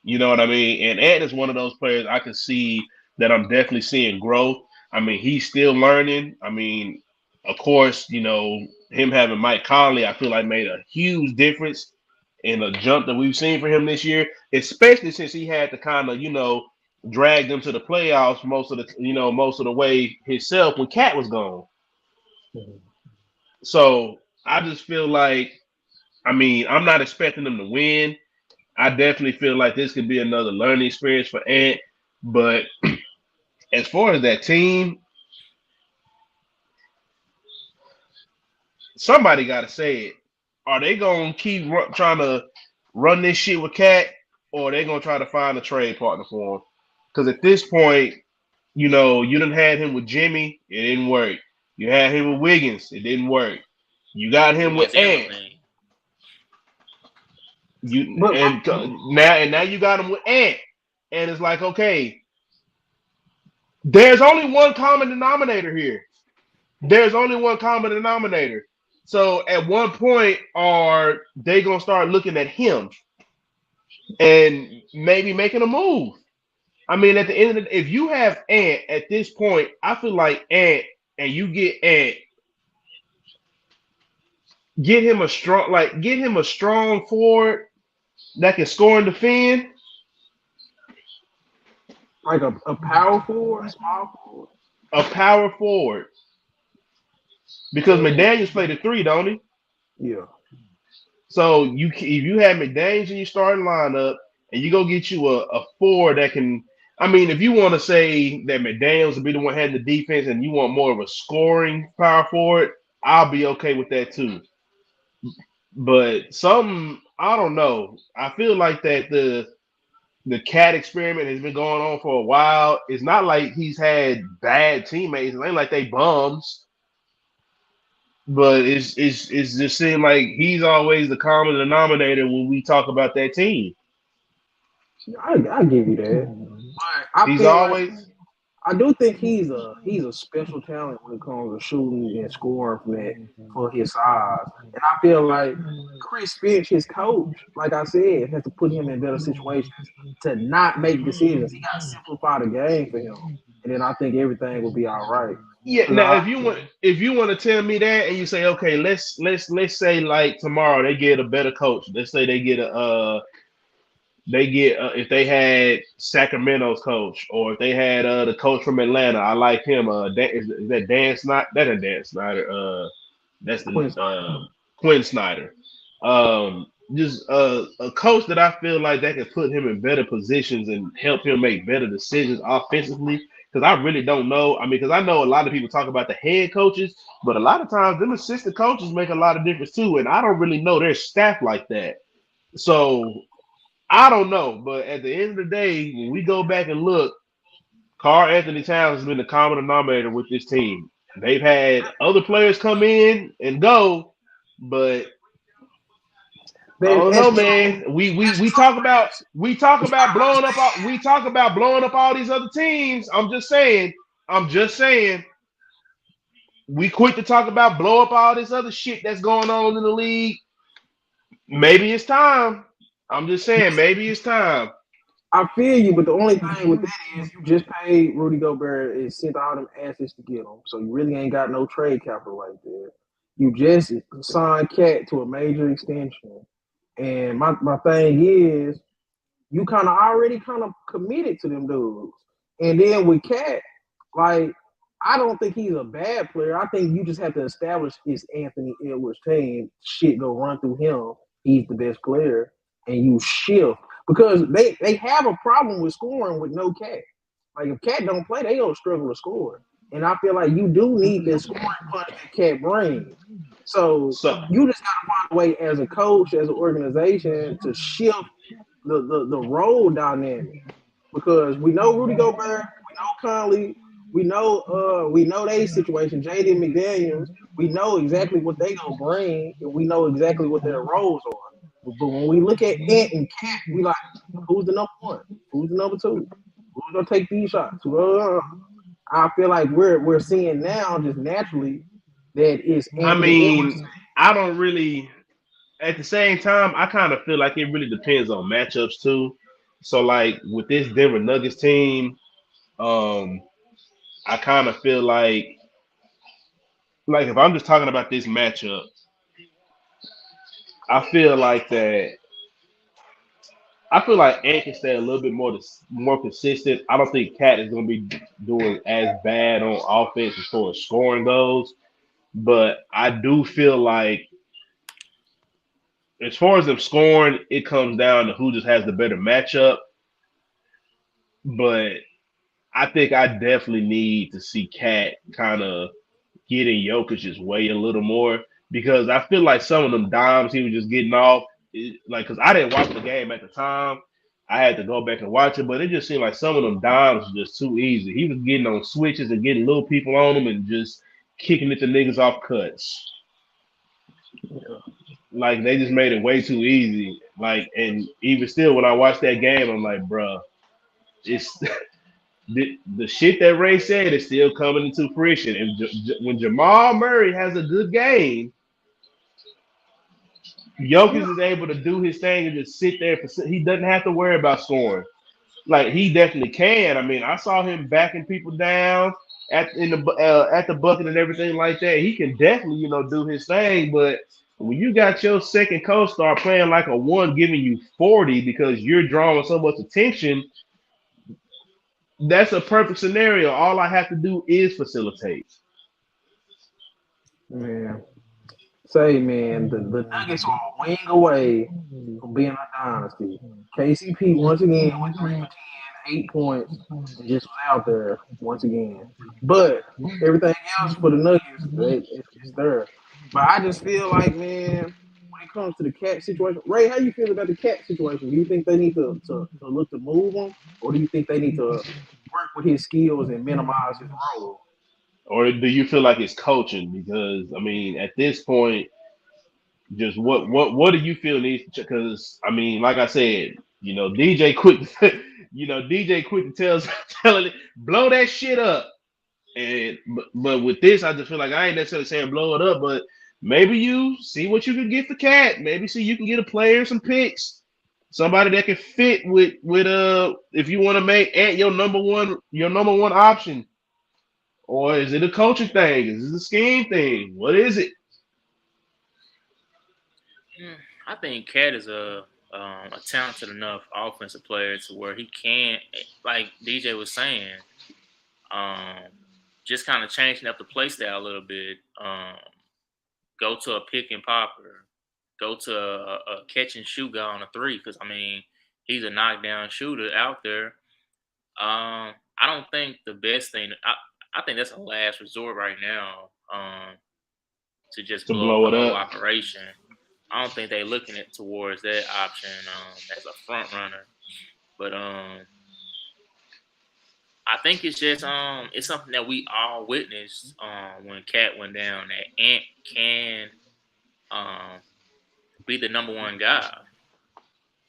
You know what I mean? And Ant is one of those players I can see that I'm definitely seeing growth. I mean, he's still learning. I mean, of course, you know, him having Mike Conley, I feel like made a huge difference in the jump that we've seen for him this year, especially since he had to kind of, you know, drag them to the playoffs most of the way himself when Cat was gone. So I just feel like, I mean, I'm not expecting them to win. I definitely feel like this could be another learning experience for Ant. But as far as that team, somebody got to say it. Are they going to keep trying to run this shit with Cat, or are they going to try to find a trade partner for him? Because at this point, you know, you done had him with Jimmy, it didn't work. You had him with Wiggins, it didn't work. You got him with Ant. Now you got him with Ant, and it's like, okay, there's only one common denominator here. There's only one common denominator. So at one point, are they gonna start looking at him and maybe making a move? I mean, at the end of the day, if you have Ant at this point, I feel like Ant, and you get Ant, get him a strong forward that can score and defend. Like a power forward, small forward. a power forward because McDaniels played a 3, don't he? Yeah. So if you have McDaniels in your starting lineup and you go get you a 4 that can, I mean, if you want to say that McDaniels will be the one having the defense and you want more of a scoring power forward, I'll be okay with that too. But I don't know. I feel like that the cat experiment has been going on for a while. It's not like he's had bad teammates. It ain't like they bums. But it's just seemed like he's always the common denominator when we talk about that team. I give you that. But I He's feel like always I do think he's a special talent when it comes to shooting and scoring from that for his size. And I feel like Chris Finch, his coach, like I said, has to put him in better situations to not make decisions. He got to simplify the game for him, and then I think everything will be all right. yeah. 'Cause Now if you want to tell me that and you say okay, let's say like tomorrow they get a better coach. Let's say they get if they had Sacramento's coach or if they had the coach from Atlanta. I like him. Is that Dan Snyder? That ain't Dan Snyder. That's Quinn the Quinn Snyder. Just a coach that I feel like that can put him in better positions and help him make better decisions offensively. Because I really don't know. I mean, because I know a lot of people talk about the head coaches, but a lot of times them assistant coaches make a lot of difference too. And I don't really know their staff like that. So I don't know. But at the end of the day, when we go back and look, Karl Anthony Towns has been the common denominator with this team. They've had other players come in and go, but I Man, don't know, man. We talk about blowing up all these other teams. I'm just saying. We quit to talk about blow up all this other shit that's going on in the league. Maybe it's time. I'm just saying, maybe it's time. I feel you, but the only thing with that is you just paid Rudy Gobert and sent all them assets to get him, so you really ain't got no trade capital like that. You just signed Cat to a major extension, and my thing is you kind of already kind of committed to them dudes, and then with Cat, like I don't think he's a bad player. I think you just have to establish his Anthony Edwards team. Shit, go run through him. He's the best player, and you shift because they have a problem with scoring with no Cat. Like if Cat don't play, they don't struggle to score. And I feel like you do need that scoring punch that Cat brings. So So you just gotta find a way as a coach, as an organization, to shift the role dynamic. Because we know Rudy Gobert, we know Conley, we know their situation, Jaden McDaniels, we know exactly what they gonna bring, and we know exactly what their roles are. But when we look at Ant and Cat, we like, who's the number one? Who's the number two? Who's gonna take these shots? I feel like we're seeing now just naturally that it's I Anthony Edwards. mean, I don't really. At the same time, I kind of feel like it really depends on matchups too. So, like with this Denver Nuggets team, um, I kind of feel like if I'm just talking about this matchup, I feel like that. I feel like Ant can stay a little bit more consistent. I don't think Cat is going to be doing as bad on offense as far as scoring goes, but I do feel like as far as them scoring, it comes down to who just has the better matchup. But I think I definitely need to see Cat kind of get in Jokic's way a little more because I feel like some of them dimes he was just getting off, like because I didn't watch the game at the time. I had to go back and watch it, but it just seemed like some of them dimes were just too easy. He was getting on switches and getting little people on them and just kicking it to niggas off cuts. Like they just made it way too easy. Like, and even still, when I watched that game, I'm like, bruh, it's the shit that Ray said is still coming into fruition. And when Jamal Murray has a good game, Jokic is able to do his thing and just sit there. He doesn't have to worry about scoring. Like he definitely can. I mean, I saw him backing people down at the bucket and everything like that. He can definitely do his thing. But when you got your second co-star playing like a one, giving you 40 because you're drawing so much attention, that's a perfect scenario. All I have to do is facilitate. Man, say man, the Nuggets are a wing away from being a dynasty. KCP once again went 3 for 10, 8 points, and just was out there once again. But everything else for the Nuggets, it's there. But I just feel like, man, when it comes to the Cat situation, Ray, how you feel about the Cat situation? Do you think they need to look to move him, or do you think they need to work with his skills and minimize his role? Or do you feel like it's coaching? Because I mean, at this point, just what do you feel needs? Because I mean, like I said, DJ quit. DJ quit to telling it blow that shit up. And but with this, I just feel like I ain't necessarily saying blow it up, but maybe you see what you can get for Cat. Maybe see you can get a player, some picks, somebody that can fit with if you want to make Ant your number one option. Or is it a coaching thing? Is it a scheme thing? What is it? I think Cat is a talented enough offensive player to where he can, like DJ was saying, just kind of changing up the play style a little bit. Go to a pick and popper. Go to a catch and shoot guy on a three because, I mean, he's a knockdown shooter out there. I don't think the best thing I think that's a last resort right now to just To blow blow up the it whole up. operation. I don't think they're looking at towards that option as a front runner. But I think it's just it's something that we all witnessed when Cat went down that Ant can be the number one guy.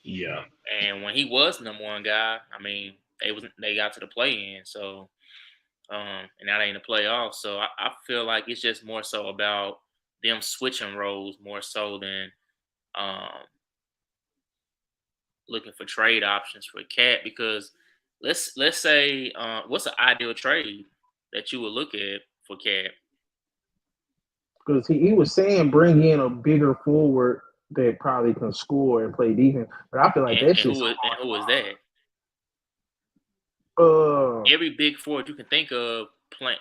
Yeah. And when he was the number one guy, I mean, they got to the play in, so and now they in the playoffs. So I feel like it's just more so about them switching roles more so than looking for trade options for Cat. Because let's say what's an ideal trade that you would look at for Cat? Because he was saying bring in a bigger forward that probably can score and play defense. But I feel like And that shit's who is that? Every big forward you can think of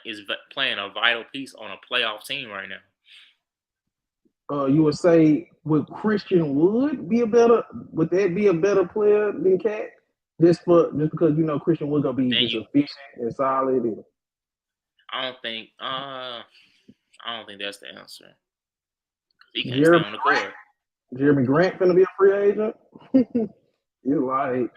is playing a vital piece on a playoff team right now. You would say would Christian Wood be a better? Would that be a better player than Cat? Just because Christian Wood gonna be just efficient and solid. I don't think that's the answer. He can't stay on the court. Jeremy Grant gonna be a free agent. You're like.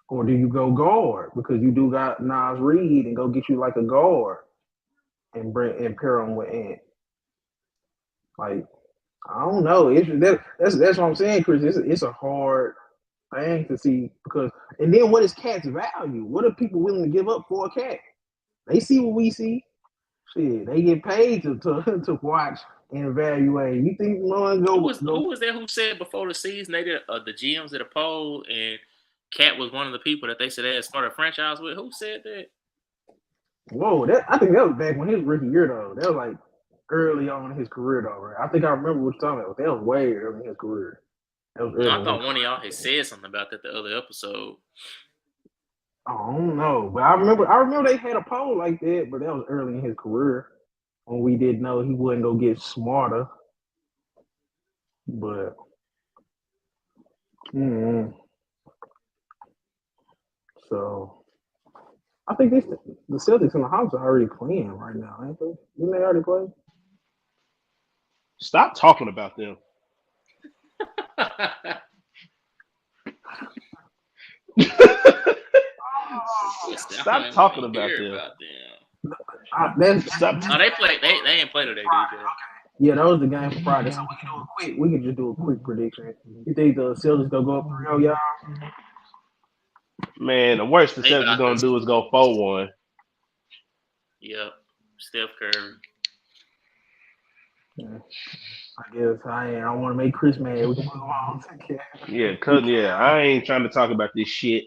Or do you go guard because you do got Nas Reed and go get you like a guard and pair him with Ant? Like I don't know. That's what I'm saying, Chris. It's a hard thing to see because and then what is Cat's value? What are people willing to give up for a Cat? They see what we see. Shit, they get paid to watch and evaluate. You think who was that who said before the season they did the GMs did a poll and Cat was one of the people that they said they had started a franchise with? Who said that? Whoa, I think that was back when his rookie year though. That was like early on in his career though, right? I think I remember what you're talking about. That was way early in his career. That was early. I thought one of y'all had said something about that the other episode. I don't know, but I remember they had a poll like that, but that was early in his career when we didn't know he wasn't gonna get smarter. But so I think the Celtics in the house are already playing right now, ain't they? Didn't they already play? Stop talking about them. Stop talking about them. No, they play. They ain't play today, DJ. Yeah, that was the game for Friday. So we can just do a quick prediction. You think the Celtics gonna go up 3-0, y'all? Man, the worst the Celtics gonna do is go 4-1. Yep, Steph Curry. Yeah. I guess I don't want to make Chris mad. We can move on. Yeah, I ain't trying to talk about this shit.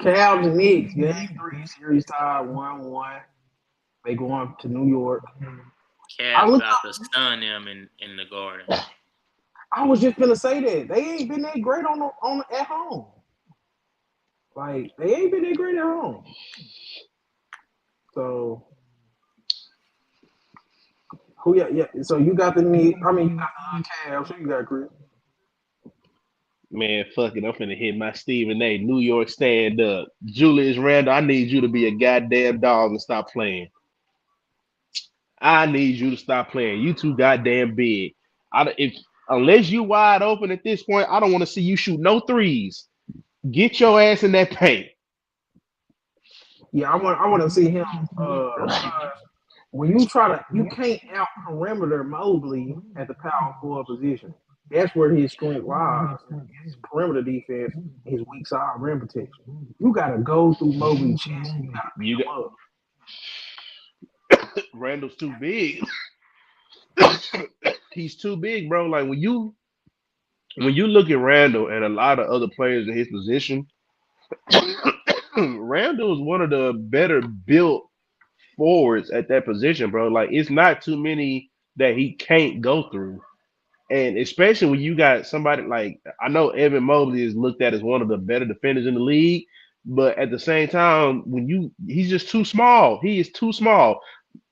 Cavs and Knicks, game 3, series tied 1-1. They go on to New York. I Cavs looked about to up. stun them in the Garden. I was just gonna say that they ain't been that great on at home. Like they ain't been that great at home. So who? Yeah. So you got the knee. I mean, you got the Cavs. Who you got, Chris? Man, fuck it. I'm finna hit my Stephen A. New York stand up. Julius Randle, I need you to be a goddamn dog and stop playing. I need you to stop playing. You too goddamn big. If unless you wide open at this point, I don't want to see you shoot no threes. Get your ass in that paint. Yeah, I want to see him. Because when you can't out perimeter Mobley at the power forward position. That's where his strength lies. His perimeter defense, his weak side rim protection. You gotta go through Mobley's chest. You gotta You got beat him up. Randall's too big. He's too big, bro. Like when you look at Randall and a lot of other players in his position, Randall is one of the better built forwards at that position, bro. Like it's not too many that he can't go through. And especially when you got somebody like I know Evan Mobley is looked at as one of the better defenders in the league, but at the same time, he's just too small. He is too small.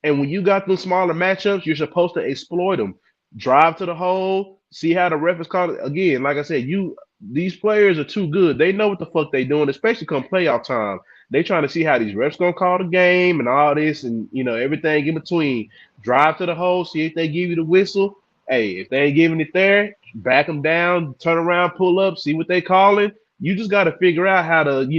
And when you got them smaller matchups, you're supposed to exploit them. Drive to the hole, see how the ref is calling. Again, like I said, these players are too good. They know what the fuck they doing, especially come playoff time. They trying to see how these refs gonna call the game and all this and everything in between. Drive to the hole, see if they give you the whistle. Hey, if they ain't giving it there, back them down, turn around, pull up, see what they calling. You just got to figure out how to,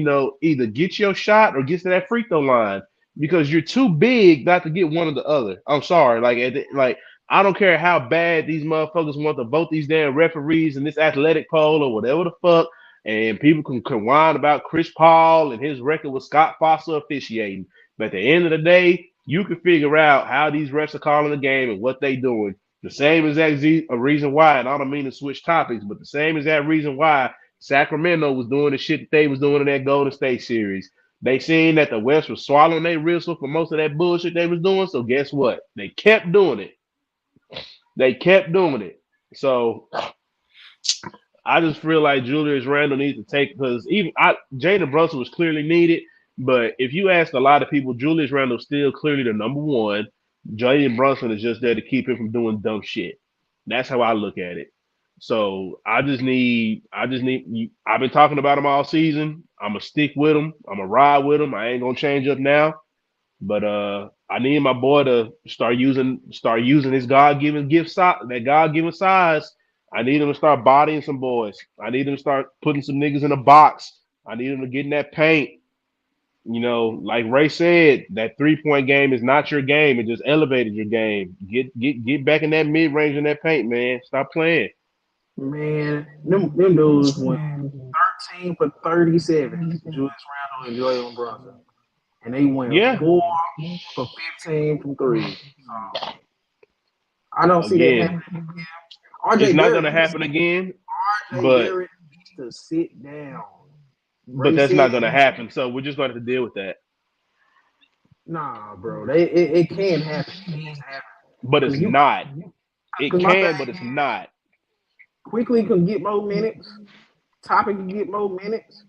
either get your shot or get to that free throw line because you're too big not to get one or the other. I'm sorry, like I don't care how bad these motherfuckers want to vote these damn referees in this athletic poll or whatever the fuck, and people can whine about Chris Paul and his record with Scott Foster officiating. But at the end of the day, you can figure out how these refs are calling the game and what they doing. The same as that a reason why, and I don't mean to switch topics, but the same as that reason why Sacramento was doing the shit that they was doing in that Golden State series. They seen that the West was swallowing their whistle for most of that bullshit they was doing. So guess what? They kept doing it. They kept doing it. So I just feel like Julius Randle needs to take because Jalen Brunson was clearly needed. But if you ask a lot of people, Julius Randle is still clearly the number one. Jalen Brunson is just there to keep him from doing dumb shit. That's how I look at it. So I've been talking about him all season. I'm gonna stick with him. I'm gonna ride with him. I ain't gonna change up now. But I need my boy to start using his God given that God given size. I need him to start bodying some boys. I need him to start putting some niggas in a box. I need him to get in that paint. Like Ray said, that 3-point game is not your game. It just elevated your game. Get back in that mid range in that paint, man. Stop playing. Man, them dudes went 13 for 37. Julius Randle and Jalen Brunson, and they went Yeah. 4 for 15 from three. So I don't see that Again, happening again. it's RJ not Barrett gonna happen again. RJ But Barrett needs to sit down. but Ray that's said, not gonna happen. So we're just gonna have to deal with that. nah, bro. It can happen. It needs to happen. But it's not. It Because my thing can, but it's not. Quickly can get more minutes. Topic can get more minutes.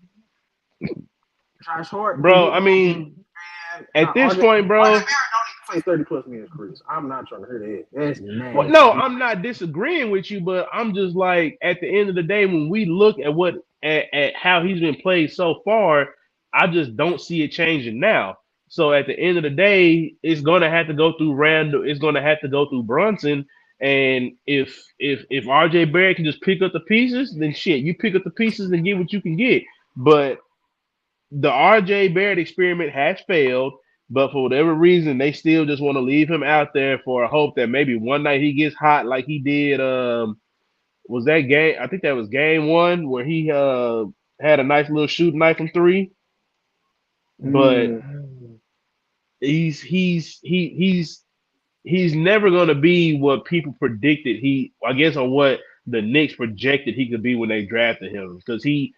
Josh Hart can Bro, get I more mean, minutes. at this point, RJ bro. Barrett don't need to play 30 plus minutes, Chris. I'm not trying to hear that. That's Well, nasty. no, I'm not disagreeing with you, but I'm just like at the end of the day, when we look at how he's been played so far, I just don't see it changing now. So at the end of the day, it's gonna have to go through Randall. It's gonna have to go through Brunson. And if RJ Barrett can just pick up the pieces, then shit, you pick up the pieces and get what you can get. But the RJ Barrett experiment has failed, but for whatever reason, they still just want to leave him out there for a hope that maybe one night he gets hot like he did. Was that game? I think that was game one where he had a nice little shooting night from three. But he's never gonna be what people predicted. I guess on what the Knicks projected he could be when they drafted him because he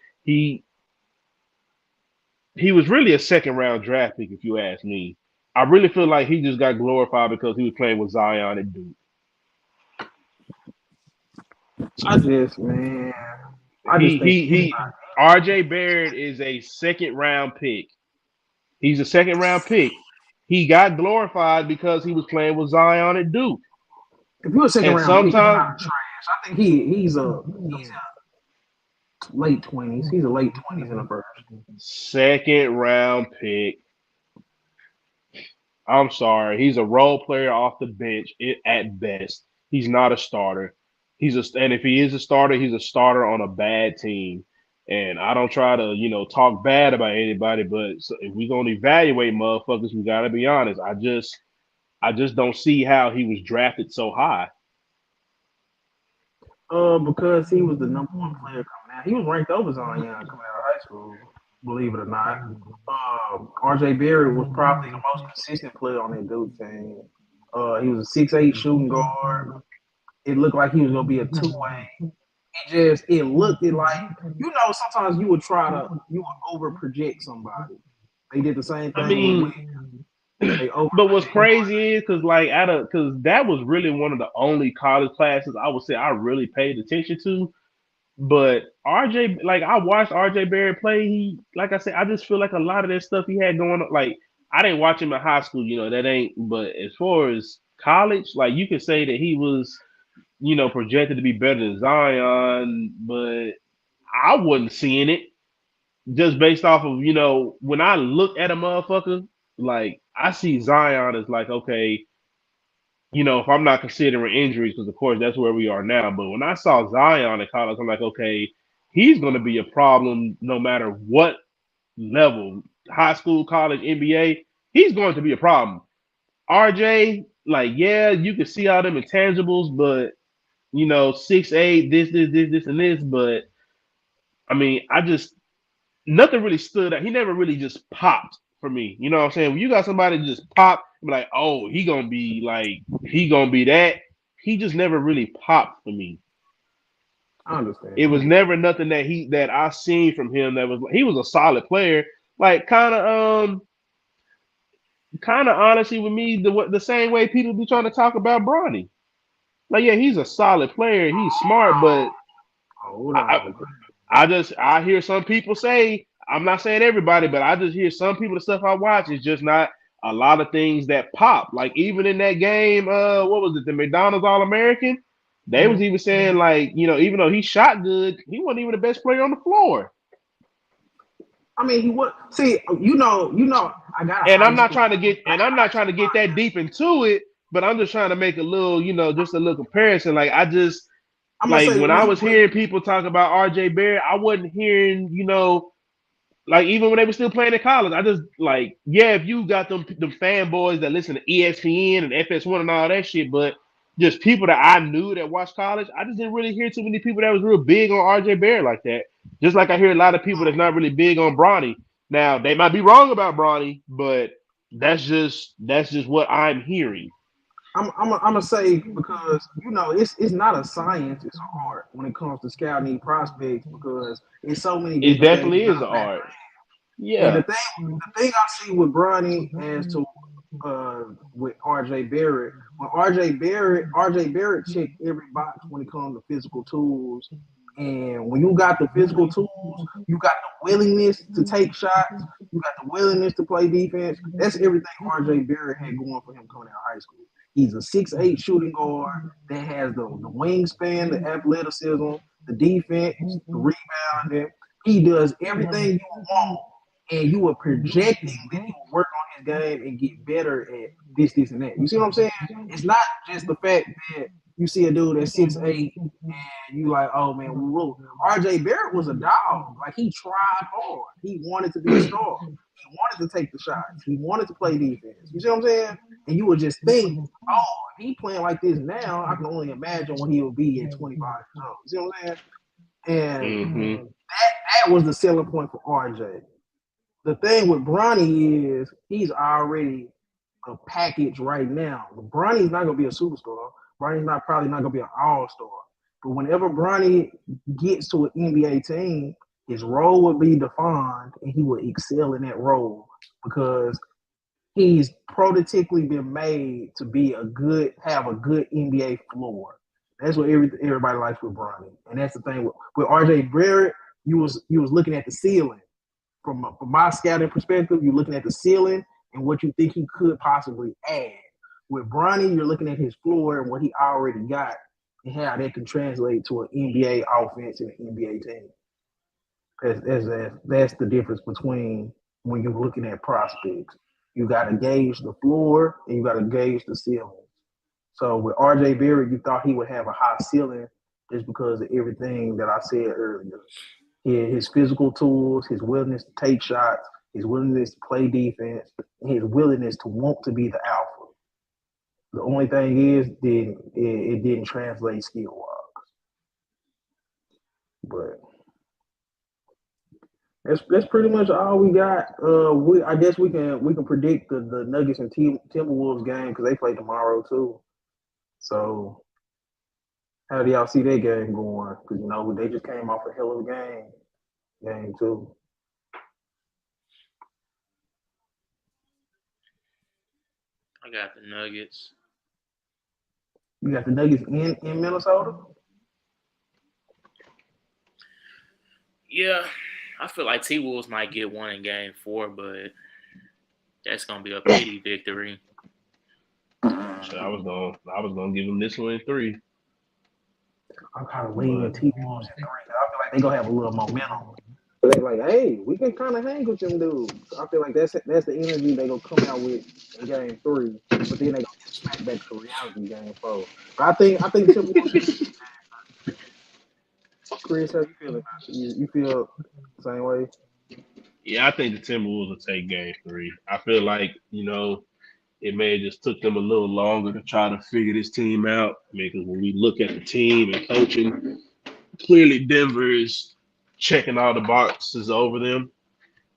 was really a second round draft pick if you ask me. I really feel like he just got glorified because he was playing with Zion and Duke. I just, man, I just He think he he. R.J. Barrett is a second round pick. He's a second round pick. He got glorified because he was playing with Zion and Duke. if you're a second And round pick, you're sometimes not trash. I think he's a late 20s. He's a late 20s in the first. second round pick. I'm sorry. He's a role player off the bench at best. He's not a starter. And if he is a starter, he's a starter on a bad team. And I don't try to, talk bad about anybody, but if we're gonna evaluate motherfuckers, we gotta be honest. I just don't see how he was drafted so high. Because he was the number one player coming out. He was ranked over Zion coming out of high school, believe it or not. R.J. Barrett was probably the most consistent player on that Duke team. He was a 6'8" shooting guard. It looked like he was gonna be a two-way. It looked like sometimes you would over project somebody. They did the same I thing with mean, they over but what's crazy is because that was really one of the only college classes I would say I really paid attention to. But RJ, like I watched RJ Barrett play. Like I said, I just feel like a lot of that stuff he had going on. Like I didn't watch him in high school, that ain't. But as far as college, like you could say that he was, projected to be better than Zion, but I wasn't seeing it just based off of when I look at a motherfucker, like I see Zion as like okay, if I'm not considering injuries, because of course that's where we are now. But when I saw Zion in college, I'm like, okay, he's going to be a problem no matter what level, high school, college, NBA. He's going to be a problem. RJ, like, yeah, you can see all them intangibles, but 6'8", this, and this. But I mean, nothing really stood out. He never really just popped for me. You know what I'm saying? When you got somebody just pop, like, oh, he gonna be that. He just never really popped for me. I understand. It was never nothing that I seen from him that was he was a solid player. Like kind of honestly with me the same way people be trying to talk about Bronny. Like yeah, he's a solid player. He's smart, but Hold I, on. I hear some people say, I'm not saying everybody, but I just hear some people, the stuff I watch is just not a lot of things that pop. Like even in that game, what was it, the McDonald's All American? They was even saying like, even though he shot good, he wasn't even the best player on the floor. I mean, he was. See, I got. And I'm not trying to get that deep into it, but I'm just trying to make a little, just a little comparison. Like I just like when I was hearing people talk about RJ Barrett, I wasn't hearing, like even when they were still playing in college, I just like, yeah, if you got them fanboys that listen to ESPN and FS1 and all that shit, but just people that I knew that watched college, I just didn't really hear too many people that was real big on RJ Barrett like that. Just like I hear a lot of people that's not really big on Bronny. Now they might be wrong about Bronny, but that's just what I'm hearing. I'm gonna say because it's not a science, it's an art when it comes to scouting prospects because it's so many It different definitely things. is an art. Yeah. And Yeah. the thing I see with Bronny as to with RJ Barrett, when RJ Barrett checked every box when it comes to physical tools. And when you got the physical tools, you got the willingness to take shots, you got the willingness to play defense. That's everything RJ Barrett had going for him coming out of high school. He's a 6'8" shooting guard that has the wingspan, the athleticism, the defense, the rebounding. He does everything you want, and you are projecting that he will work on his game and get better at this, and that. You see what I'm saying? It's not just the fact that you see a dude that's 6'8" and you like, oh man, RJ Barrett was a dog. Like he tried hard. He wanted to be a star. He wanted to take the shots. He wanted to play defense. You see what I'm saying? And you would just think, oh, if he playing like this now, I can only imagine what he will be at 25 years old. You see what I'm saying? And that was the selling point for RJ. The thing with Bronny is he's already a package right now. Bronny's not gonna be a superstar. Bronny's probably not gonna be an all-star. But whenever Bronny gets to an NBA team, his role will be defined and he will excel in that role because he's prototypically been made to have a good NBA floor. That's what everybody likes with Bronny, and that's the thing with RJ Barrett. You was looking at the ceiling from my scouting perspective. You're looking at the ceiling and what you think he could possibly add. With Bronny, you're looking at his floor and what he already got, and how that can translate to an NBA offense and an NBA team. That's the difference between when you're looking at prospects. You got to gauge the floor and you got to gauge the ceiling. So with RJ Barrett, you thought he would have a high ceiling just because of everything that I said earlier. His physical tools, his willingness to take shots, his willingness to play defense, and his willingness to want to be the alpha. The only thing is, it didn't translate skill-wise. But that's pretty much all we got. I guess we can predict the Nuggets and Timberwolves game because they play tomorrow too. So how do y'all see that game going? Because they just came off a hell of a game two. I got the Nuggets. You got the Nuggets in Minnesota? Yeah, I feel like T-Wolves might get one in game 4, but that's gonna be a pity victory. I was gonna give them this one in 3. I'm kind of leaning T-Wolves in 3. I feel like they gonna have a little momentum. So they like, hey, we can kind of hang with them dudes. I feel like that's the energy they gonna come out with in game 3, but then they gonna get smacked back to reality in game 4. But I think Timberwolves. Chris, how you feeling? You feel the same way? Yeah, I think the Timberwolves will take game 3. I feel like it may have just took them a little longer to try to figure this team out. Because when we look at the team and coaching, clearly Denver is checking all the boxes over them.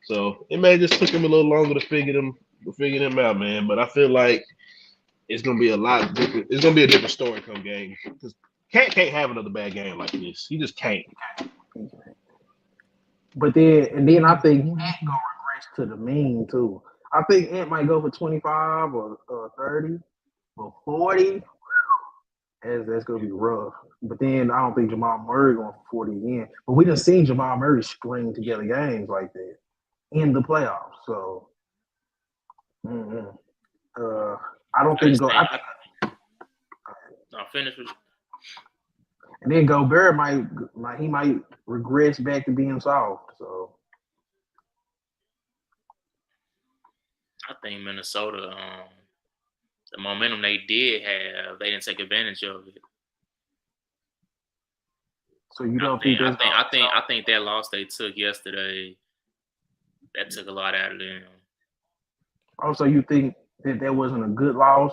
So it may have just took them a little longer to figure them out, man. But I feel like it's gonna be a lot different. It's gonna be a different story come game. Because can't have another bad game like this. He just can't. But then I think Ant gonna regress to the mean too. I think Ant might go for 25 or 30, but 40. That's gonna be rough. But then I don't think Jamal Murray going for 40 again. But we done seen Jamal Murray string together games like that in the playoffs. So I don't think go. I'll finish with you. And then Gobert might regress back to being soft. So I think Minnesota, the momentum they did have, they didn't take advantage of it. So you don't think that's I think that loss they took yesterday, that took a lot out of them. Also, you think that wasn't a good loss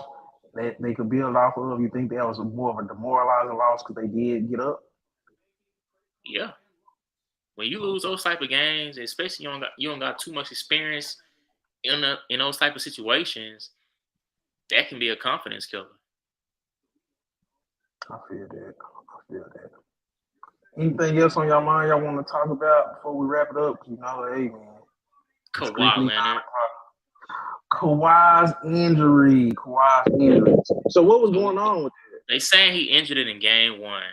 that they could build off of? You think that was more of a demoralizing loss because they did get up? Yeah. When you lose those type of games, especially you don't got too much experience in those type of situations, that can be a confidence killer. I feel that. Anything else on your mind y'all want to talk about before we wrap it up? Hey man, Kawhi Leonard. Kawhi's injury. So what was going on with it? They saying he injured it in game 1.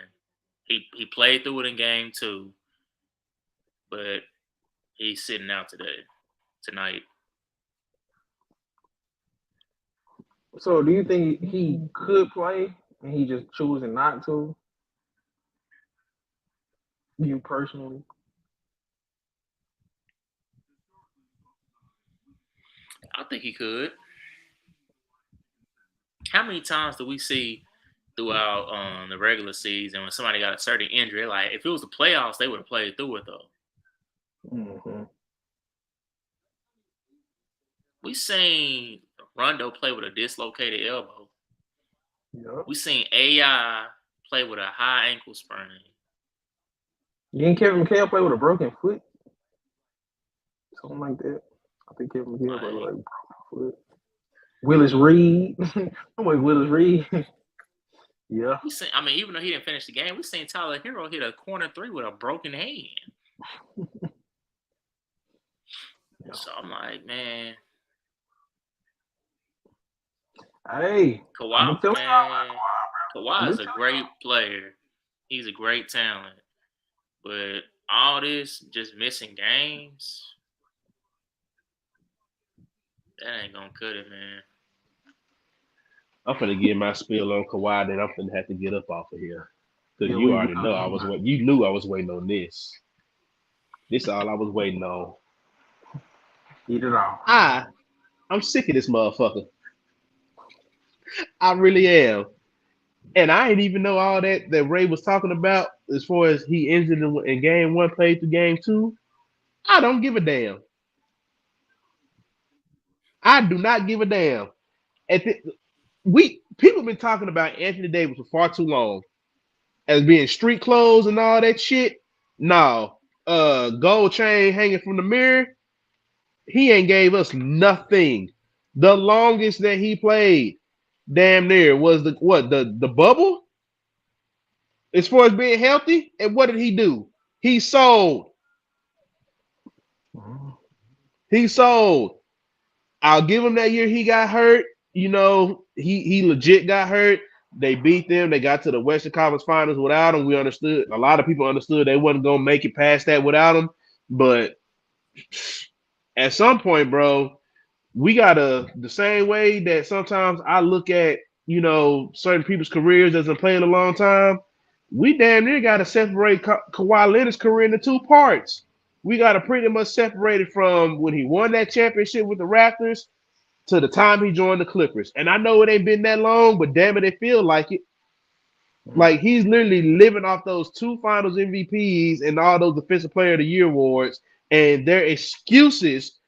He played through it in game 2, but he's sitting out tonight. So do you think he could play and he just choosing not to? You personally? I think he could. How many times do we see throughout the regular season when somebody got a certain injury? Like, if it was the playoffs, they would have played through it, though. Mm-hmm. We seen Rondo play with a dislocated elbow. Yep. We seen AI play with a high ankle sprain. Didn't Kevin McHale play with a broken foot? Something like that. I think Kevin McHale played with a broken foot. Willis Reed. I'm like Willis Reed. Yeah. Even though he didn't finish the game, we seen Tyler Hero hit a corner 3 with a broken hand. Yeah. So I'm like, man, Hey, I'm gonna Kawhi, tell you man, I'm Kawhi gonna is a tell great player. He's a great talent, but all this just missing games, that ain't gonna cut it, man. I'm finna get my spiel on Kawhi, then I'm finna have to get up off of here. Cause you. Yeah, you we already know I was waiting. You knew I was waiting on this. This is all I was waiting on. eat it all. I'm sick of this motherfucker. I really am. And I didn't even know all that Ray was talking about as far as he ended in game one, played through game two. I don't give a damn. I do not give a damn. At the, people been talking about Anthony Davis for far too long as being street clothes and all that shit. No, gold chain hanging from the mirror. He ain't gave us nothing. The longest that he played, damn near, was the bubble as far as being healthy. And what did he do? He sold. He sold. I'll give him that year he got hurt. You know, he legit got hurt. They beat them. They got to the Western Conference Finals without him. We understood. A lot of people understood they wasn't gonna make it past that without him. But at some point, bro, we gotta the same way that sometimes I look at certain people's careers as been playing a long time. We damn near gotta separate Kawhi Leonard's career into two parts. We gotta pretty much separate it from when he won that championship with the Raptors to the time he joined the Clippers. And I know it ain't been that long, but damn it, it feel like it. Like he's literally living off those two Finals MVPs and all those Defensive Player of the Year awards, and their excuses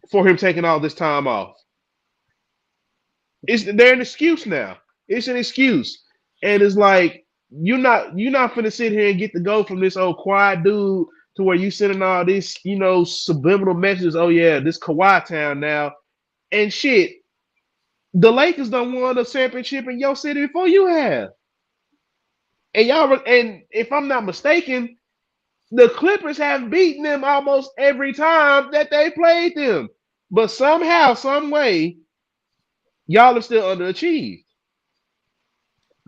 for him taking all this time off. They're an excuse now. It's an excuse, and it's like you're not finna sit here and get the go from this old quiet dude to where you sending all these subliminal messages. Oh yeah, this Kawhi town now, and shit. The Lakers done won a championship in your city before you have, and if I'm not mistaken, the Clippers have beaten them almost every time that they played them. But somehow, some way, y'all are still underachieved.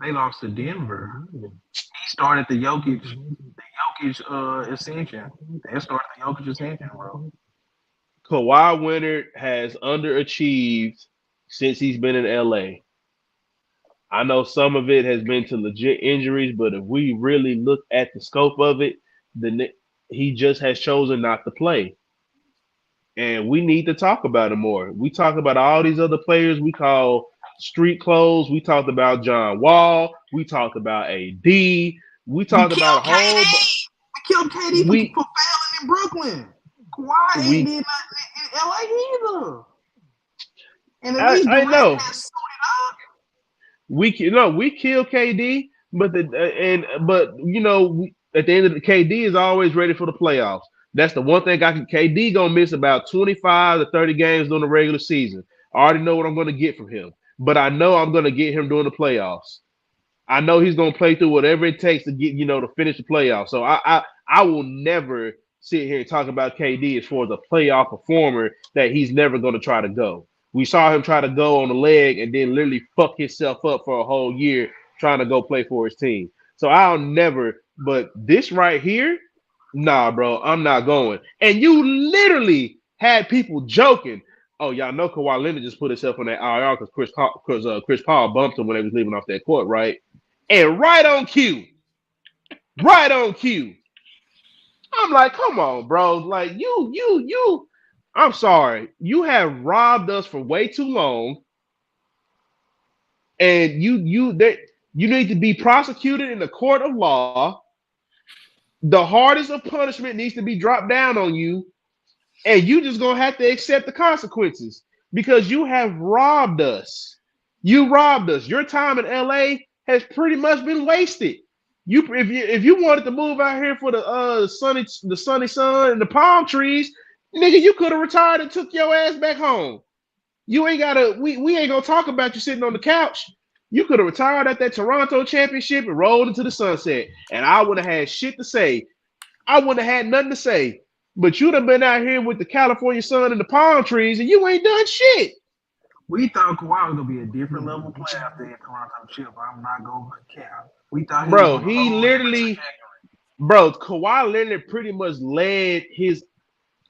They lost to Denver. He started the Jokic ascension. They started the Jokic ascension, bro. Kawhi Leonard has underachieved since he's been in LA. I know some of it has been to legit injuries, but if we really look at the scope of it, then he just has chosen not to play. And we need to talk about it more. We talk about all these other players we call street clothes. We talked about John Wall. We talked about AD. We talked about a whole. We killed KD for failing in Brooklyn. Kawhi ain't did nothing in LA either. And at least I know. Has suited up. We killed KD, but at the end of the KD is always ready for the playoffs. That's the one thing KD gonna miss about 25 to 30 games during the regular season. I already know what I'm gonna get from him, but I know I'm gonna get him during the playoffs. I know he's gonna play through whatever it takes to get to finish the playoffs. So I will never sit here and talk about KD as far as a playoff performer that he's never gonna try to go. We saw him try to go on the leg and then literally fuck himself up for a whole year trying to go play for his team. So I'll never, but this right here, nah, bro, I'm not going. And you literally had people joking. Oh, y'all know Kawhi Leonard just put himself on that IR because Chris Paul bumped him when they was leaving off that court, right? And right on cue. I'm like, come on, bro. Like you. I'm sorry. You have robbed us for way too long. And you need to be prosecuted in the court of law. The hardest of punishment needs to be dropped down on you. And you just gonna have to accept the consequences because you have robbed us. You robbed us. Your time in LA has pretty much been wasted. If you wanted to move out here for the sunny sun and the palm trees, nigga, you could have retired and took your ass back home. You ain't gotta. We ain't gonna talk about you sitting on the couch. You could have retired at that Toronto championship and rolled into the sunset, and I would have had shit to say. I wouldn't have had nothing to say. But you'd have been out here with the California sun and the palm trees, and you ain't done shit. We thought Kawhi was gonna be a different level player after that Toronto chip. I'm not gonna count. We thought he was Bro, on a he whole different literally, bro, Kawhi literally pretty much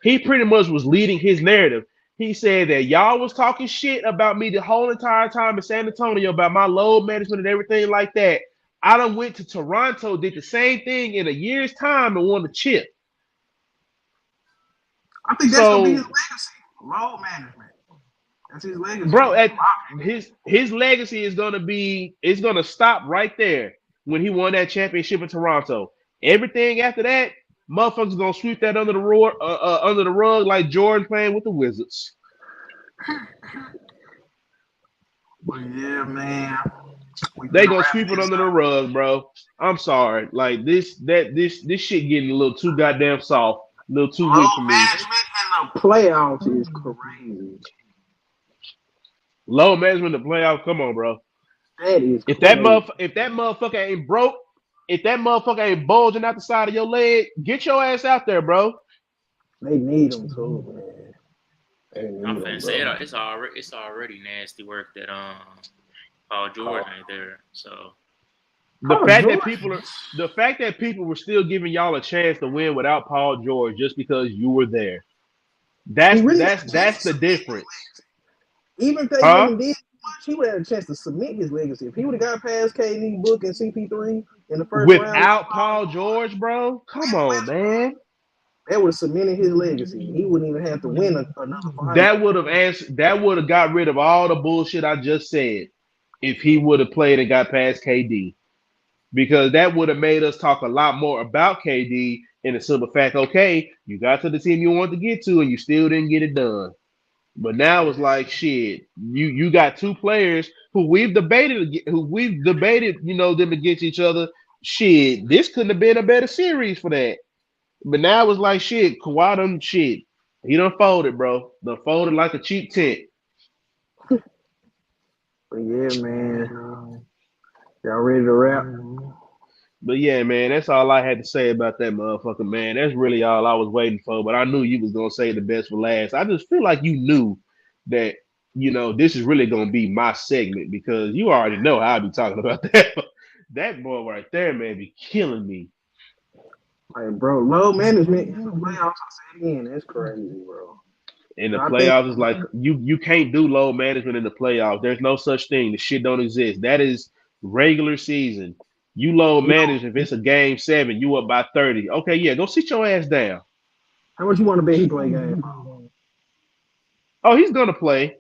he pretty much was leading his narrative. He said that y'all was talking shit about me the whole entire time in San Antonio about my load management and everything like that. I done went to Toronto, did the same thing in a year's time and won the chip. I think that's gonna be his legacy. Load management. That's his legacy. Bro, his legacy is gonna stop right there when he won that championship in Toronto. Everything after that, motherfuckers gonna sweep that under the rug like Jordan playing with the Wizards. But yeah, man. They gonna sweep it under the rug, bro. I'm sorry. Like this shit getting a little too goddamn soft, a little too weak for me. Management in the playoffs is crazy. Low management in the playoffs, come on, bro. That is if that motherfucker ain't broke, if that motherfucker ain't bulging out the side of your leg, get your ass out there, bro. They need him too, man. I'm finna say it's already nasty work that Paul George ain't there. So the fact that people were still giving y'all a chance to win without Paul George just because you were there. That's the difference. Even if they didn't did much, he would have had a chance to submit his legacy. If he would have got past KD, Book, and CP3 in the first round without Paul George, bro, come on, man. That would have cemented his legacy. He wouldn't even have to win another fight. That would have got rid of all the bullshit I just said if he would have played and got past KD. Because that would have made us talk a lot more about KD in the simple fact, okay, you got to the team you wanted to get to and you still didn't get it done. But now it's like shit. You got two players who we've debated, them against each other. Shit, this couldn't have been a better series for that. But now it's like shit. Kawhi done shit. He done folded, bro. Done folded like a cheap tent. But yeah, man. Y'all ready to wrap? But yeah, man, that's all I had to say about that motherfucker, man. That's really all I was waiting for. But I knew you was gonna say the best for last. I just feel like you knew that, this is really gonna be my segment because you already know how I be talking about that. That boy right there, man, be killing me. Like, bro, low management in the playoffs. I said again, that's crazy, bro. In the playoffs, it's like you can't do low management in the playoffs. There's no such thing. The shit don't exist. That is regular season. You low manage if it's a game 7, you up by 30. Okay, yeah, go sit your ass down. How much you want to bet he play game? Oh, he's gonna play.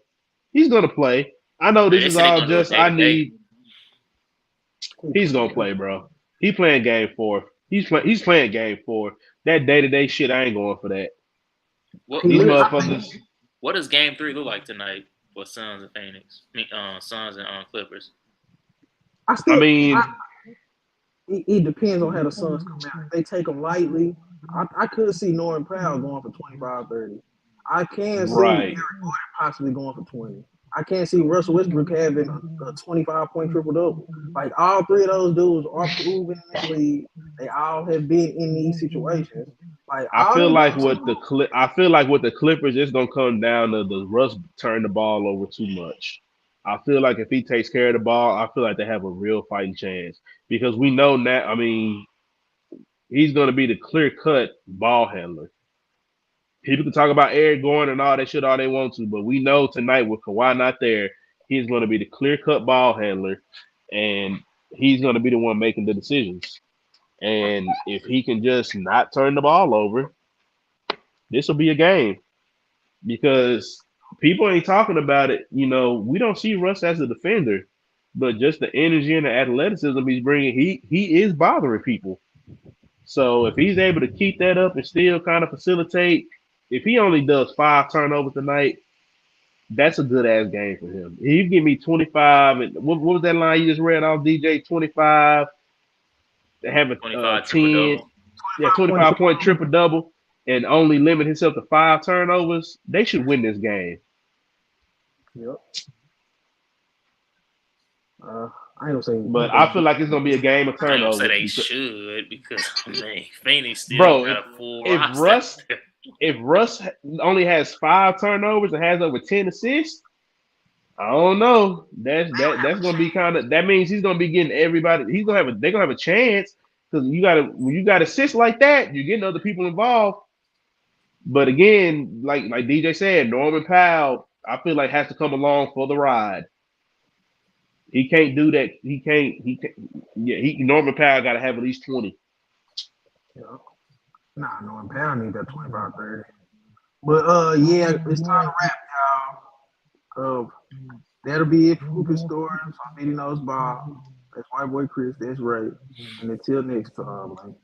He's gonna play. I know this is all just I need. He's gonna play, bro. He playing game 4. He's playing game 4. That day-to-day shit, I ain't going for that. These motherfuckers. What does game 3 look like tonight for Suns and Phoenix? Suns and Clippers. It depends on how the Suns come out. If they take them lightly, I could see Norman Powell going for 25-30. I can see Eric Gordon possibly going for 20. I can't see Russell Westbrook having a 25-point triple-double. Like, all three of those dudes are proven in this league. They all have been in these situations. Like, I feel like with the Clippers, it's gonna come down to the Russ turn the ball over too much. I feel like if he takes care of the ball, I feel like they have a real fighting chance because we know now. I mean, he's gonna be the clear-cut ball handler. People can talk about Eric Gordon and all that shit all they want to, but we know tonight with Kawhi not there, he's going to be the clear-cut ball handler, and he's going to be the one making the decisions. And if he can just not turn the ball over, this will be a game. Because people ain't talking about it. We don't see Russ as a defender, but just the energy and the athleticism he's bringing, he is bothering people. So if he's able to keep that up and still kind of facilitate, if he only does 5 turnovers tonight, that's a good ass game for him. If you give me 25, and what was that line you just read off, DJ? 25, to have a 10, 25-point triple double, and only limit himself to 5 turnovers. They should win this game. Yep. I ain't gonna say, but I feel like it's gonna be a game of turnovers. I ain't gonna say they should because Phoenix still got a full roster. If Russ only has 5 turnovers and has over 10 assists, I don't know. That's gonna be kind of. That means he's gonna be getting everybody. They're gonna have a chance because when you got assists like that, you're getting other people involved. But again, like DJ said, Norman Powell, I feel like has to come along for the ride. He can't do that. He can't. Yeah, Norman Powell got to have at least 20. Yeah. Nah, Norman Powell need that 25, 30. But yeah, it's time to wrap, y'all. That'll be it for Hooping Stories. I'm Eddie Knows Ball. That's my boy Chris. That's Ray. And until next time, man.